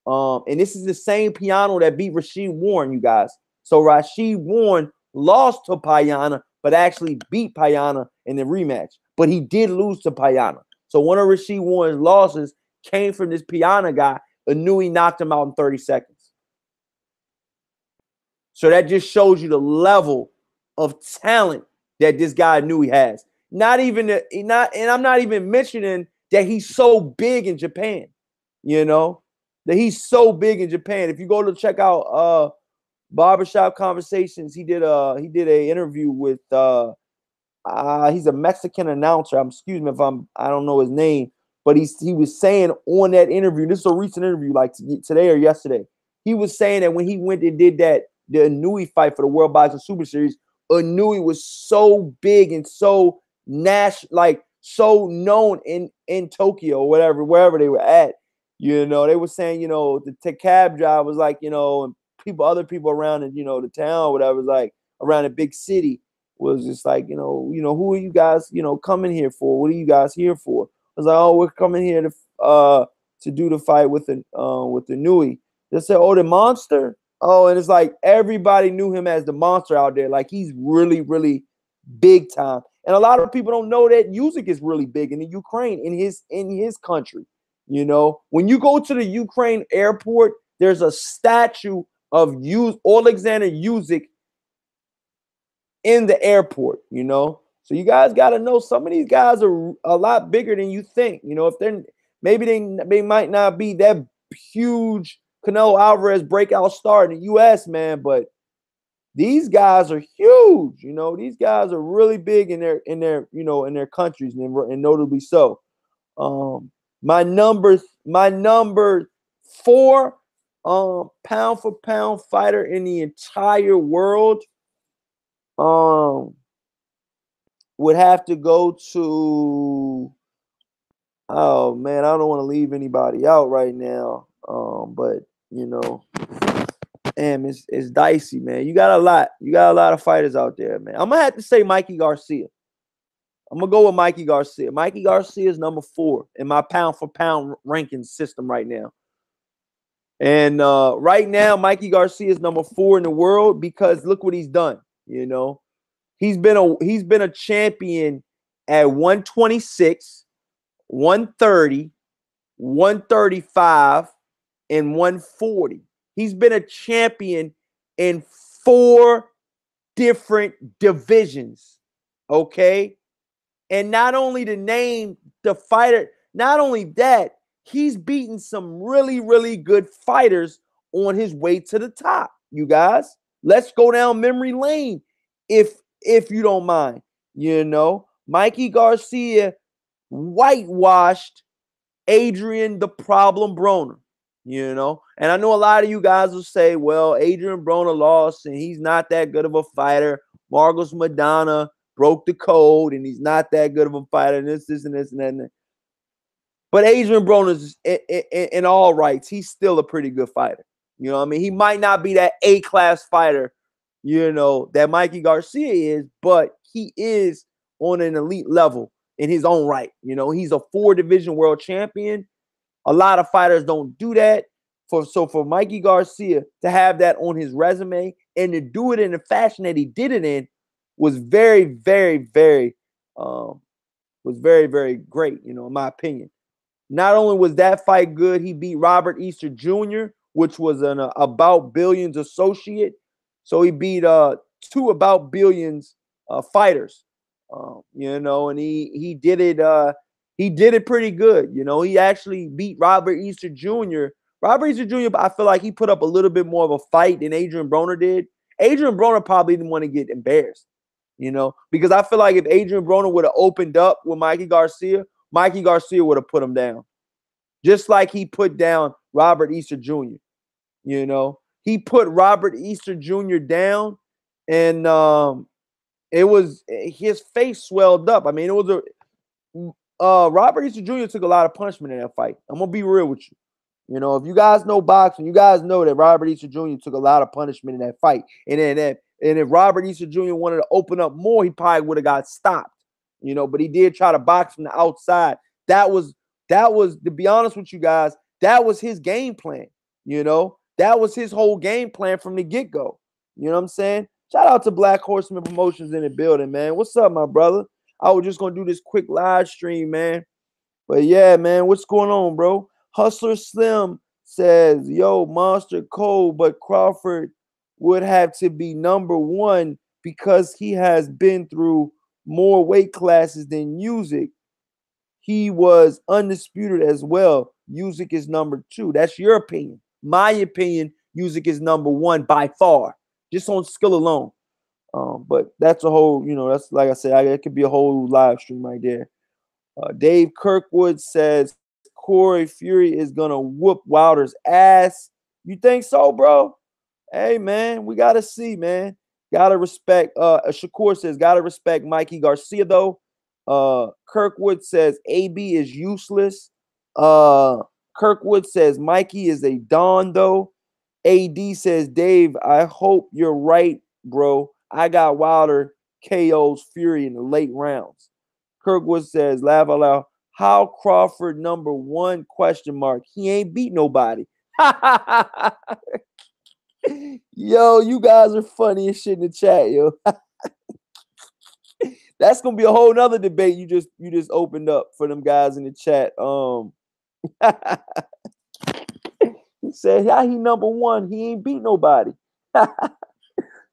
And this is the same Payano that beat Rashid Warren, you guys. So Rashid Warren lost to Payana, but actually beat Payana in the rematch. But he did lose to Payana. So one of Rashid Warren's losses came from this Payana guy. Inouye knocked him out in 30 seconds. So that just shows you the level of talent that this guy Inouye has. And I'm not even mentioning that he's so big in Japan, that he's so big in Japan. If you go to check out Barbershop Conversations, he did a interview with he's a Mexican announcer. Excuse me if I don't know his name, but he was saying on that interview, this is a recent interview, like today or yesterday. He was saying that when he went and did the Inouye fight for the World Boxing Super Series, Inouye was so big and so so known in Tokyo or wherever they were at. They were saying, the cab driver was like, and other people around in, the town, whatever, was like around a big city was just like, who are you guys, coming here for? What are you guys here for? I was like, oh, we're coming here to do the fight with the Inouye. They said, oh, the monster. Oh, and it's like everybody knew him as the monster out there. Like he's really, really big time. And a lot of people don't know that Usyk is really big in the Ukraine, in his country. When you go to the Ukraine airport, there's a statue of Alexander Usyk in the airport, So you guys got to know some of these guys are a lot bigger than you think. If they might not be that huge Canelo Alvarez breakout star in the U.S., man, but these guys are huge. These guys are really big in their countries, and notably so. My number 4 pound for pound fighter in the entire world would have to go to. Oh man, I don't want to leave anybody out right now. But damn, it's dicey, man. You got a lot of fighters out there, man. I'm gonna have to say Mikey Garcia. I'm gonna go with Mikey Garcia. Mikey Garcia is number 4 in my pound for pound ranking system right now. And right now, Mikey Garcia is number 4 in the world because look what he's done. He's been a champion at 126, 130, 135, and 140. He's been a champion in 4 different divisions. Okay. And not only to name the fighter, not only that, he's beaten some really, really good fighters on his way to the top. You guys, let's go down memory lane if you don't mind. Mikey Garcia whitewashed Adrian the Problem Broner. And I know a lot of you guys will say, well, Adrian Broner lost and he's not that good of a fighter. Marcos Maidana broke the code and he's not that good of a fighter, and this and this and that. And that. But Adrian Broner's in all rights, he's still a pretty good fighter. He might not be that A-class fighter, that Mikey Garcia is, but he is on an elite level in his own right. He's a 4-division world champion. A lot of fighters don't do that. For Mikey Garcia to have that on his resume and to do it in the fashion that he did it in was very, very, very, very great, in my opinion. Not only was that fight good, he beat Robert Easter Jr., which was an About Billions associate. So he beat 2 About Billions fighters, and he did it. He did it pretty good. He actually beat Robert Easter Jr. Robert Easter Jr., I feel like he put up a little bit more of a fight than Adrian Broner did. Adrian Broner probably didn't want to get embarrassed, because I feel like if Adrian Broner would have opened up with Mikey Garcia would have put him down. Just like he put down Robert Easter Jr. He put Robert Easter Jr. down, and it was his face swelled up. I mean, Robert Easter Jr. took a lot of punishment in that fight. I'm gonna be real with you. You know, if you guys know boxing, you guys know that Robert Easter Jr. took a lot of punishment in that fight. And if Robert Easter Jr. wanted to open up more, he probably would have got stopped. You know, but he did try to box from the outside. That was to be honest with you guys, that was his game plan. You know, that was his whole game plan from the get-go. You know what I'm saying? Shout out to Black Horseman Promotions in the building, man. What's up, my brother? I was just gonna do this quick live stream, man. But yeah, man, what's going on, bro? Hustler Slim says, yo, Monster Cold, but Crawford would have to be #1 because he has been through more weight classes than Music. He was undisputed as well. Music is #2. That's your opinion. My opinion, Music is #1 by far, just on skill alone. But that's a whole, you know, that's like I said, it could be a whole live stream right there. Dave Kirkwood says Corey Fury is gonna whoop Wilder's ass. You think so, bro? Hey, man, we gotta see, man. Gotta respect. Shakur says gotta respect Mikey Garcia though. Kirkwood says AB is useless. Kirkwood says Mikey is a don though. AD says Dave, I hope you're right, bro. I got Wilder KO's Fury in the late rounds. Kirkwood says, laugh out loud. How Crawford #1 question mark? He ain't beat nobody. Yo, you guys are funny as shit in the chat, yo. That's gonna be a whole nother debate you just opened up for them guys in the chat. He said, how he #1? He ain't beat nobody.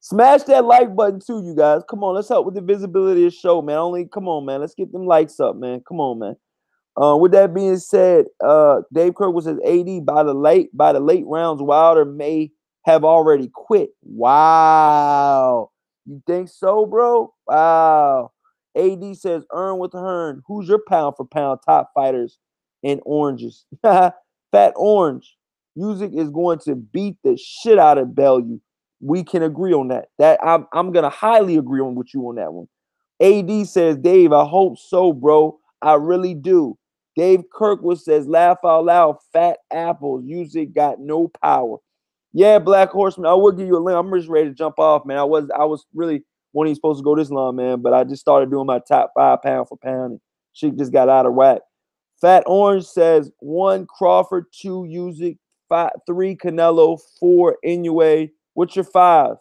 Smash that like button too, you guys. Come on, let's help with the visibility of the show, man. Come on, man. Let's get them likes up, man. Come on, man. With that being said, Dave Kirkwood says AD by the late rounds, Wilder may have already quit. Wow. You think so, bro? Wow. AD says, earn with Hearn. Who's your pound for pound top fighters in oranges? Fat Orange. Music is going to beat the shit out of Bellew. We can agree on that. I'm gonna highly agree with you on that one. AD says, Dave, I hope so, bro. I really do. Dave Kirkwood says, laugh out loud, fat apples. Music got no power. Yeah, Black Horseman, I will give you a link. I'm just ready to jump off, man. I was really wasn't supposed to go this long, man, but I just started doing my top 5 pound for pound, and shit just got out of whack. Fat Orange says 1 Crawford, 2 Music, 3 Canelo, 4 Inoue. What's your 5?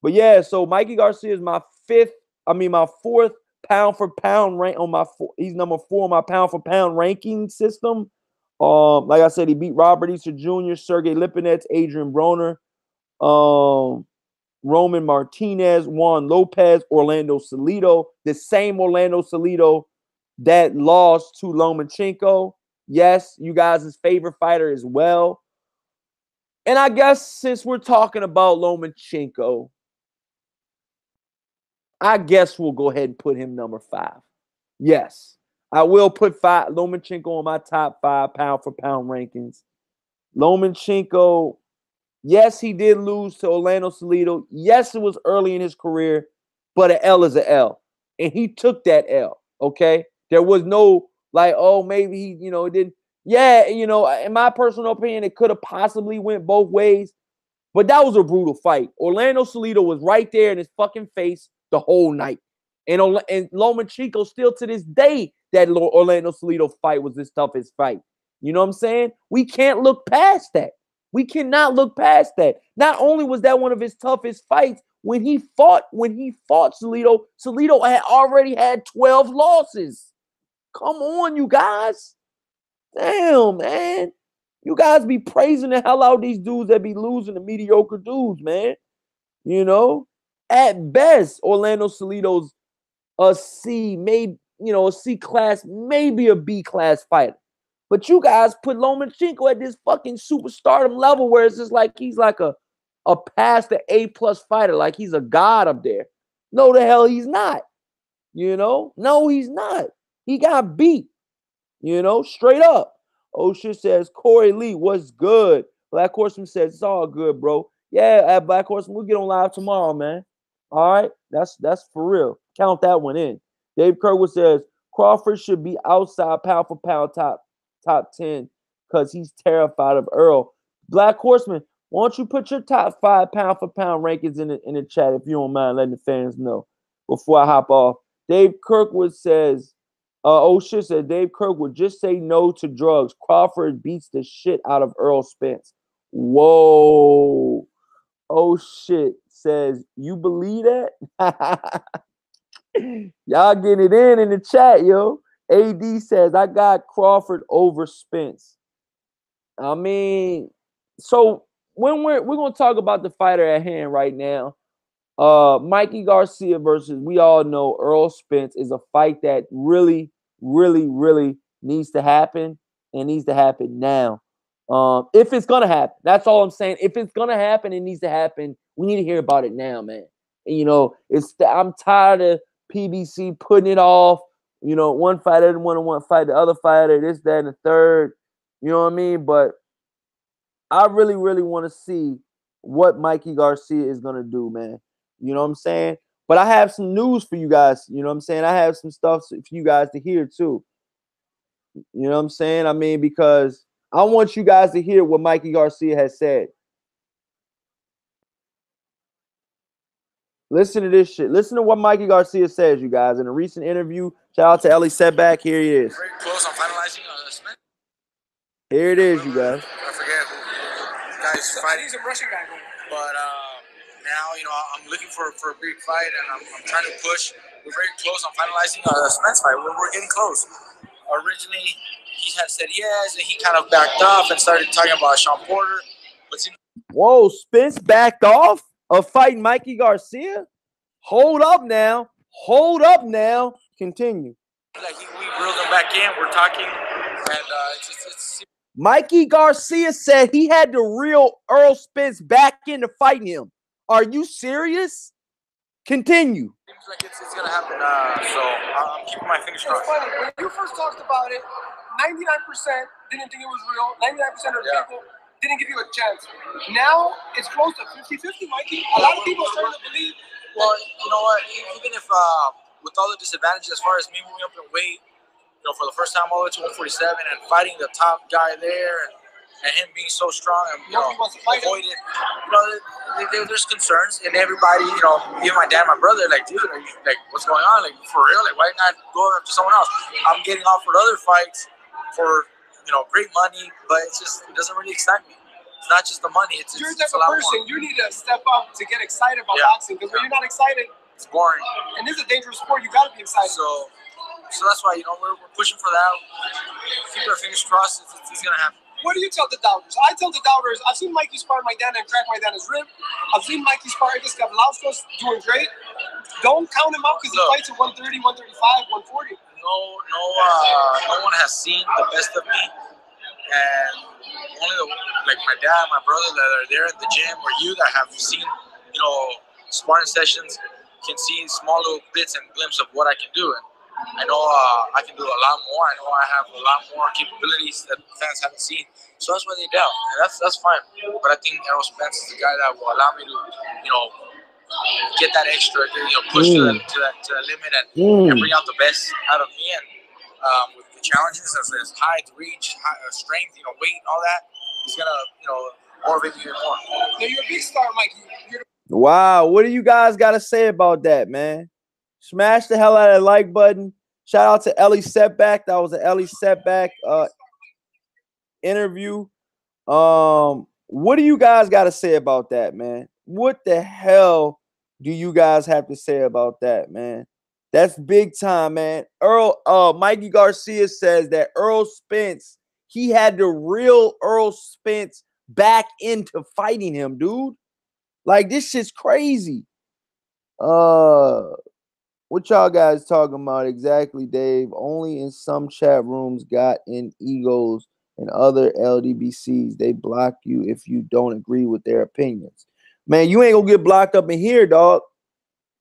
But yeah, so Mikey Garcia is my 4th pound for pound rank on my he's #4 on my pound for pound ranking system. Like I said, he beat Robert Easter Jr., Sergey Lipinets, Adrian Broner, Roman Martinez, Juan Lopez, Orlando Salido, the same Orlando Salido that lost to Lomachenko. Yes, you guys' favorite fighter as well. And I guess since we're talking about Lomachenko, I guess we'll go ahead and put him #5. Yes, I will put Lomachenko on my top 5 pound for pound rankings. Lomachenko, yes, he did lose to Orlando Salido. Yes, it was early in his career, but an L is an L. And he took that L, okay? There was no, like, oh, maybe he, it didn't. Yeah, in my personal opinion, it could have possibly went both ways. But that was a brutal fight. Orlando Salido was right there in his fucking face the whole night. And Lomachenko, still to this day, that Orlando Salido fight was his toughest fight. You know what I'm saying? We can't look past that. We cannot look past that. Not only was that one of his toughest fights, when he fought Salido, Salido had already had 12 losses. Come on, you guys. Damn, man. You guys be praising the hell out of these dudes that be losing to mediocre dudes, man. At best, Orlando Salido's a C, maybe, a C class, maybe a B class fighter. But you guys put Lomachenko at this fucking superstardom level where it's just like he's like a past the A+ fighter, like he's a god up there. No, the hell he's not. No, he's not. He got beat. Straight up. Osha says, Corey Lee, what's good? Black Horseman says, it's all good, bro. Yeah, at Black Horseman, we'll get on live tomorrow, man. All right? That's for real. Count that one in. Dave Kirkwood says, Crawford should be outside pound for pound top 10 because he's terrified of Errol. Black Horseman, why don't you put your top 5 pound for pound rankings in the chat if you don't mind letting the fans know before I hop off. Dave Kirkwood says, shit said Dave Kirkwood, just say no to drugs. Crawford beats the shit out of Errol Spence. Whoa. Oh shit says, you believe that? Y'all getting it in the chat, yo. AD says, I got Crawford over Spence. I mean, so when we're going to talk about the fighter at hand right now, Mikey Garcia versus, we all know, Errol Spence is a fight that really, really, really needs to happen and needs to happen now. If it's going to happen, that's all I'm saying. If it's going to happen, it needs to happen. We need to hear about it now, man. And, you know, I'm tired of PBC putting it off. You know, one fighter didn't want to fight the other fighter, this, that, and the third. You know what I mean? But I really, really want to see what Mikey Garcia is going to do, man. You know what I'm saying? But I have some news for you guys. You know what I'm saying? I have some stuff for you guys to hear too. You know what I'm saying? I mean, because I want you guys to hear what Mikey Garcia has said. Listen to this shit. Listen to what Mikey Garcia says, you guys, in a recent interview. Shout out to Ellie Setback. Here he is. Very close on finalizing Smith. Here it is, you guys. I forget who the guy's fighting. He's a Russian guy. But now, you know, I'm looking for a big fight, and I'm trying to push. We're very close on finalizing the Spence fight. We're getting close. Originally, he had said yes, and he kind of backed off and started talking about Sean Porter. Whoa, Spence backed off of fighting Mikey Garcia? Hold up now. Hold up now. Continue. Like we reeled him back in. We're talking, and it's Mikey Garcia said he had to reel Errol Spence back into fighting him. Are you serious? Continue. Seems like it's going to happen. So I'm keeping my fingers crossed. It's funny. When you first talked about it, 99% didn't think it was real. 99% of the people didn't give you a chance. Now it's close to 50-50, Mikey. A lot of people are starting to believe. Well, you know what? Even if with all the disadvantages as far as me moving up in weight, you know, for the first time all the way to 147 and fighting the top guy there, and him being so strong and avoid it. You know, there's concerns, and everybody, you know, even my dad, and my brother, like, dude, are you, like, what's going on? Like, for real? Like, why not go up to someone else? I'm getting offered other fights for, you know, great money, but it doesn't really excite me. It's not just the money. You're the type of person, you need to step up to get excited about boxing, because when you're not excited, it's boring. And this is a dangerous sport. You got to be excited. So that's why, you know, we're pushing for that. Keep our fingers crossed. It's going to happen. What do you tell the doubters? I tell the doubters, I've seen Mikey spar Maidana and crack Maidana's rib. I've seen Mikey spar Edis Gavlauskas doing great. Don't count him out because he fights at 130, 135, 140. No one has seen the best of me. And only my dad, my brother that are there at the gym, or you that have seen, you know, sparring sessions can see small little bits and glimpses of what I can do. And I know I can do a lot more. I know I have a lot more capabilities that fans haven't seen. So that's why they doubt. And that's fine. But I think Errol Spence is the guy that will allow me to, you know, get that extra, you know, push to that limit and bring out the best out of me. And with the challenges as height, reach, strength, you know, weight, all that, he's going to, you know, motivate me even more. Now, you're a big star, Mikey. Wow. What do you guys got to say about that, man? Smash the hell out of that like button. Shout out to Ellie Setback. That was an Ellie Setback interview. What do you guys got to say about that, man? What the hell do you guys have to say about that, man? That's big time, man. Mikey Garcia says that Errol Spence, he had to reel Errol Spence back into fighting him, dude. Like, this shit's crazy. What y'all guys talking about exactly, Dave? Only in some chat rooms got in egos and other LDBCs. They block you if you don't agree with their opinions. Man, you ain't gonna get blocked up in here, dog.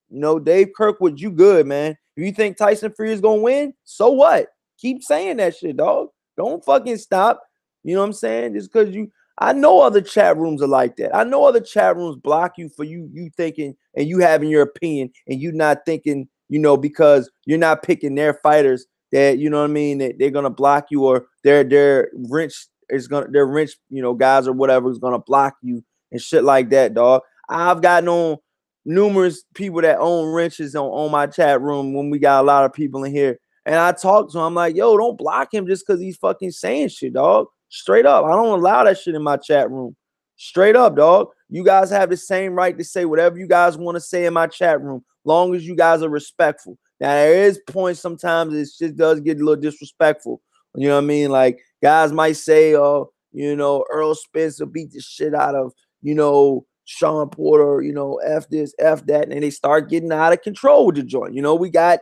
You know, Dave Kirkwood, you good, man. If you think Tyson Fury is gonna win, so what? Keep saying that shit, dog. Don't fucking stop. You know what I'm saying? Just because I know other chat rooms are like that. I know other chat rooms block you for you thinking and you having your opinion and you not thinking, you know, because you're not picking their fighters that, you know what I mean, that they're gonna block you, or their rich, you know, guys or whatever is gonna block you and shit like that, dog. I've gotten on numerous people that own wrenches on my chat room when we got a lot of people in here. And I talk to him, I'm like, yo, don't block him just because he's fucking saying shit, dog. Straight up. I don't allow that shit in my chat room. Straight up, dog. You guys have the same right to say whatever you guys want to say in my chat room, long as you guys are respectful. Now, there is points sometimes it just does get a little disrespectful. You know what I mean? Like, guys might say, oh, you know, Errol Spence will beat the shit out of, you know, Sean Porter, you know, F this, F that, and then they start getting out of control with the joint. You know, we got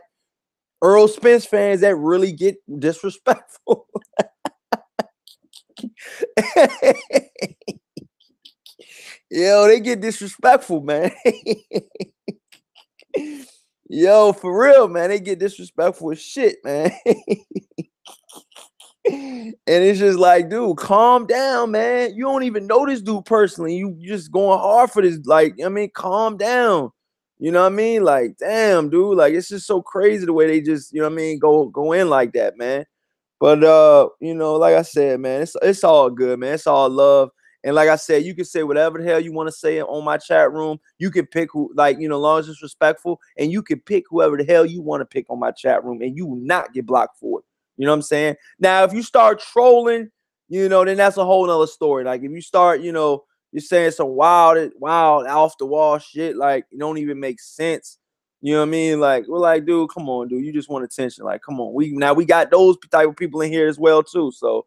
Errol Spence fans that really get disrespectful. Yo, they get disrespectful, man. Yo, for real, man, they get disrespectful as shit, man. And it's just like, dude, calm down, man. You don't even know this dude personally. You just going hard for this. Like, I mean, calm down. You know what I mean? Like, damn, dude. Like, it's just so crazy the way they just, you know what I mean, go in like that, man. But you know, like I said, man, it's all good, man. It's all love. And like I said, you can say whatever the hell you want to say on my chat room. You can pick who, like, you know, as long as it's respectful, and you can pick whoever the hell you want to pick on my chat room, and you will not get blocked for it. You know what I'm saying? Now, if you start trolling, you know, then that's a whole nother story. Like, if you start, you know, you're saying some wild, off the wall shit, like, it don't even make sense. You know what I mean? Like, we're like, dude, come on, dude. You just want attention. Like, come on. We got those type of people in here as well, too. So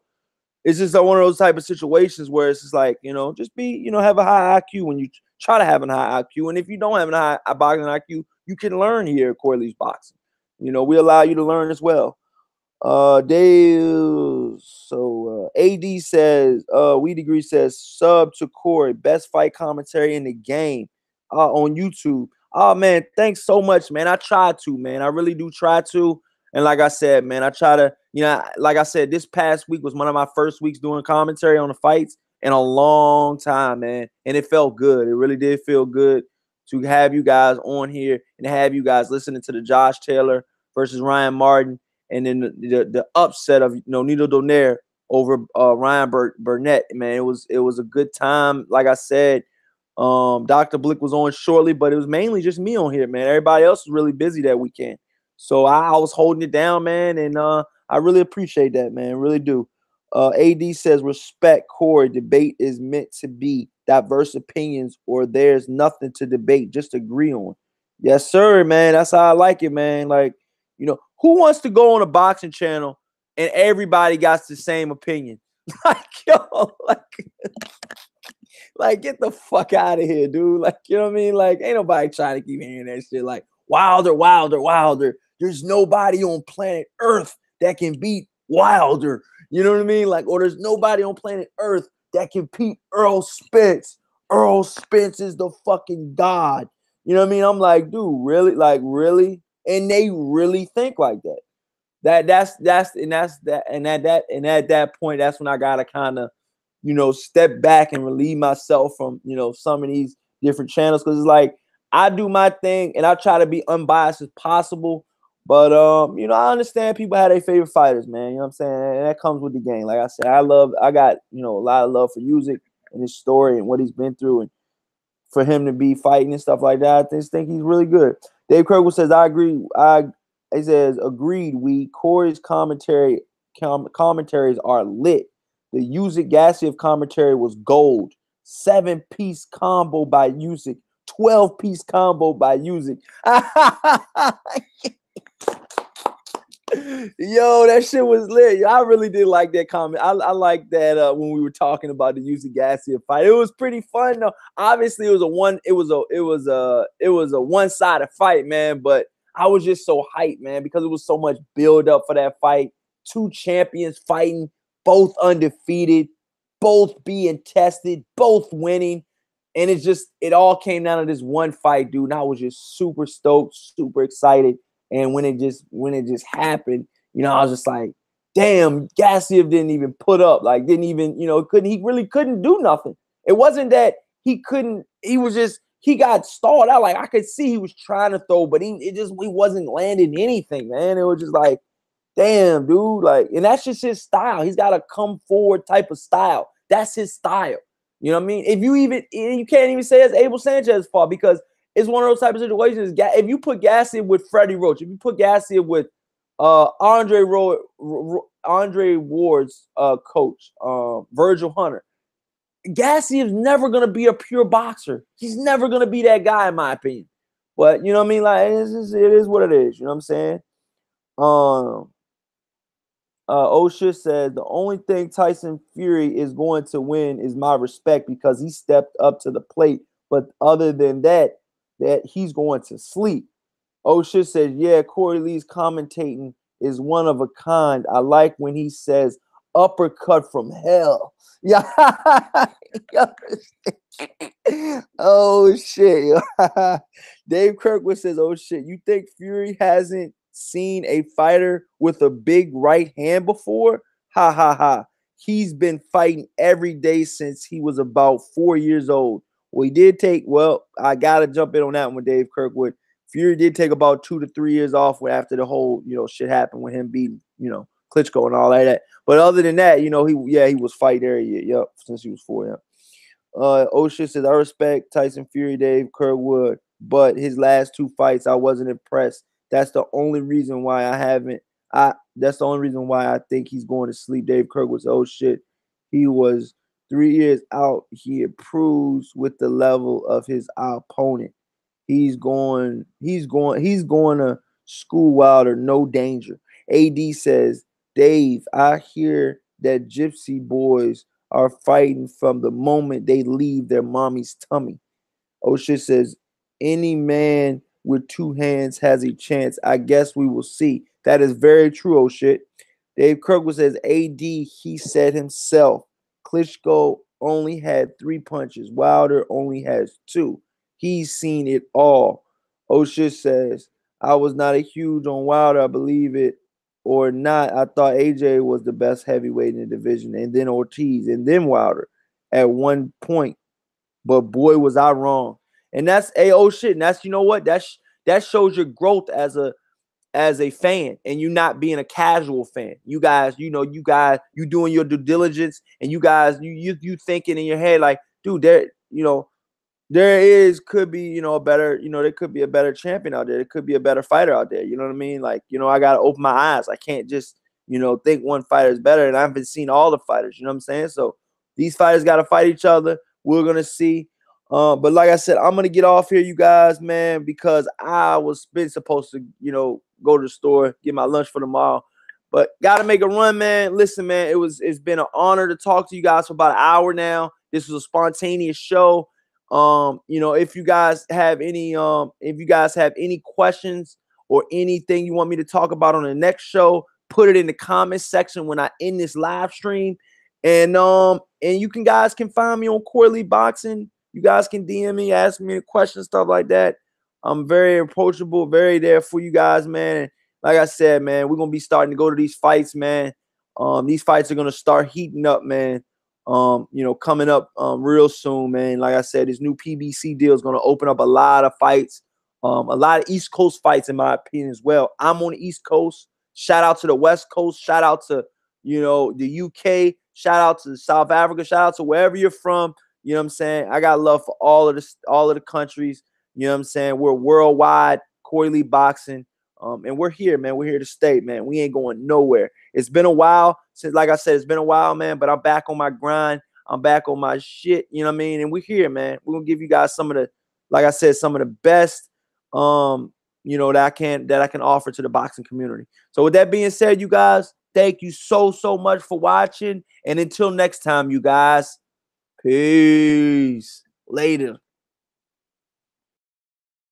it's just one of those type of situations where it's just like, you know, just be, you know, have a high IQ when you try to have a high IQ. And if you don't have a high boxing IQ, you can learn here at Corley's Boxing. You know, we allow you to learn as well. Dave, so AD says, We Degree says, sub to Corey, best fight commentary in the game on YouTube. Oh, man, thanks so much, man. I try to, man. I really do try to. And like I said, man, I try to, you know, like I said, this past week was one of my first weeks doing commentary on the fights in a long time, man. And it felt good. It really did feel good to have you guys on here and have you guys listening to the Josh Taylor versus Ryan Martin. And then the upset of, you know, Nino Donaire over Ryan Burnett, man, it was a good time. Like I said, Dr. Blick was on shortly, but it was mainly just me on here, man. Everybody else was really busy that weekend, so I was holding it down, man, and I really appreciate that, man, really do. AD says, respect, Corey. Debate is meant to be diverse opinions, or there's nothing to debate, just agree on. Yes, sir, man. That's how I like it, man. Like, you know, who wants to go on a boxing channel and everybody got the same opinion? Like, yo, like, get the fuck out of here, dude. Like, you know what I mean? Like, ain't nobody trying to keep hearing that shit. Like, Wilder, Wilder, Wilder. There's nobody on planet Earth that can beat Wilder. You know what I mean? Like, or there's nobody on planet Earth that can beat Errol Spence. Errol Spence is the fucking god. You know what I mean? I'm like, dude, really? Like, really? And they really think like that. At that point, that's when I gotta kind of, you know, step back and relieve myself from, you know, some of these different channels, because it's like I do my thing and I try to be unbiased as possible. But you know, I understand people have their favorite fighters, man. You know what I'm saying? And that comes with the game. Like I said, I got, you know, a lot of love for Usyk and his story and what he's been through, and for him to be fighting and stuff like that, I just think he's really good. Dave Kirkwood says, I agree. He says, agreed. Corey's commentaries are lit. The Usyk Gassiev commentary was gold. 7-piece combo by Usyk. 12-piece combo by Usyk. Yo, that shit was lit. I really did like that comment. I like that when we were talking about the Usyk Gassiev fight. It was pretty fun though. Obviously, it was a one-sided fight, man. But I was just so hyped, man, because it was so much build up for that fight. Two champions fighting, both undefeated, both being tested, both winning. And it all came down to this one fight, dude. And I was just super stoked, super excited. And when it just happened, you know, I was just like, damn, Gassiev didn't even put up, like didn't even, you know, he really couldn't do nothing. It wasn't that he got stalled out. Like I could see he was trying to throw, but he wasn't landing anything, man. It was just like, damn, dude, like, and that's just his style. He's got a come forward type of style. That's his style. You know what I mean? You can't even say it's Abel Sanchez's fault because it's one of those type of situations. If you put Gassi with Freddie Roach, if you put Gassi with Andre Ward's coach, Virgil Hunter, Gassi is never gonna be a pure boxer. He's never gonna be that guy, in my opinion. But you know what I mean? Like, it is what it is. You know what I'm saying? OSHA says the only thing Tyson Fury is going to win is my respect because he stepped up to the plate. But other than that he's going to sleep. OSHA says, yeah, Corey Lee's commentating is one of a kind. I like when he says uppercut from hell. Yeah. Oh shit. Dave Kirkwood says, oh shit, you think Fury hasn't seen a fighter with a big right hand before? Ha ha ha. He's been fighting every day since he was about 4 years old. Well, I gotta jump in on that one with Dave Kirkwood. Fury did take about 2 to 3 years off after the whole, shit happened with him beating, Klitschko and all that. But other than that, he was fighting every year. Yep, since he was 4. Yep. OSHA says, I respect Tyson Fury, Dave Kirkwood, but his last 2 fights, I wasn't impressed. That's the only reason why that's the only reason why I think he's going to sleep. Dave Kirkwood says, oh shit, he was 3 years out. He improves with the level of his opponent. He's going to school Wilder, no danger. AD says, Dave, I hear that Gypsy boys are fighting from the moment they leave their mommy's tummy. OSHA says, any man with 2 hands has a chance. I guess we will see. That is very true, oh shit. Dave Kirkwood says, AD, he said himself, Klitschko only had 3 punches. Wilder only has 2. He's seen it all. OSHA says, I was not a huge on Wilder. I believe it or not. I thought AJ was the best heavyweight in the division, and then Ortiz, and then Wilder at one point. But boy, was I wrong. And that's shit. And that's, you know what? That shows your growth as a fan, and you not being a casual fan. You guys, you doing your due diligence, and you guys, you thinking in your head like, dude, there could be, a better, there could be a better champion out there. There could be a better fighter out there. You know what I mean? Like, I got to open my eyes. I can't just, think one fighter is better. And I haven't seen all the fighters, you know what I'm saying? So these fighters got to fight each other. We're going to see. But like I said, I'm going to get off here, you guys, man, because I was supposed to, go to the store, get my lunch for tomorrow. But got to make a run, man. Listen, man, it's been an honor to talk to you guys for about an hour now. This was a spontaneous show. If you guys have any questions or anything you want me to talk about on the next show, put it in the comments section when I end this live stream. And you guys can find me on Corey Lee Boxing. You guys can DM me, ask me questions, stuff like that. I'm very approachable, very there for you guys, man. Like I said, man, we're gonna be starting to go to these fights, man. These fights are gonna start heating up, man. Coming up real soon, man. Like I said, this new PBC deal is going to open up a lot of fights, a lot of East Coast fights, in my opinion, as well. I'm on the East Coast. Shout out to the West Coast. Shout out to, the UK. Shout out to South Africa. Shout out to wherever you're from. You know what I'm saying? I got love for all of the countries. You know what I'm saying? We're worldwide, Corey Lee Boxing. And we're here, man. We're here to stay, man. We ain't going nowhere. It's been a while since, like I said, it's been a while, man. But I'm back on my grind. I'm back on my shit. You know what I mean? And we're here, man. We're gonna give you guys some of the, like I said, some of the best, that I can offer to the boxing community. So with that being said, you guys, thank you so much for watching. And until next time, you guys, peace. Later.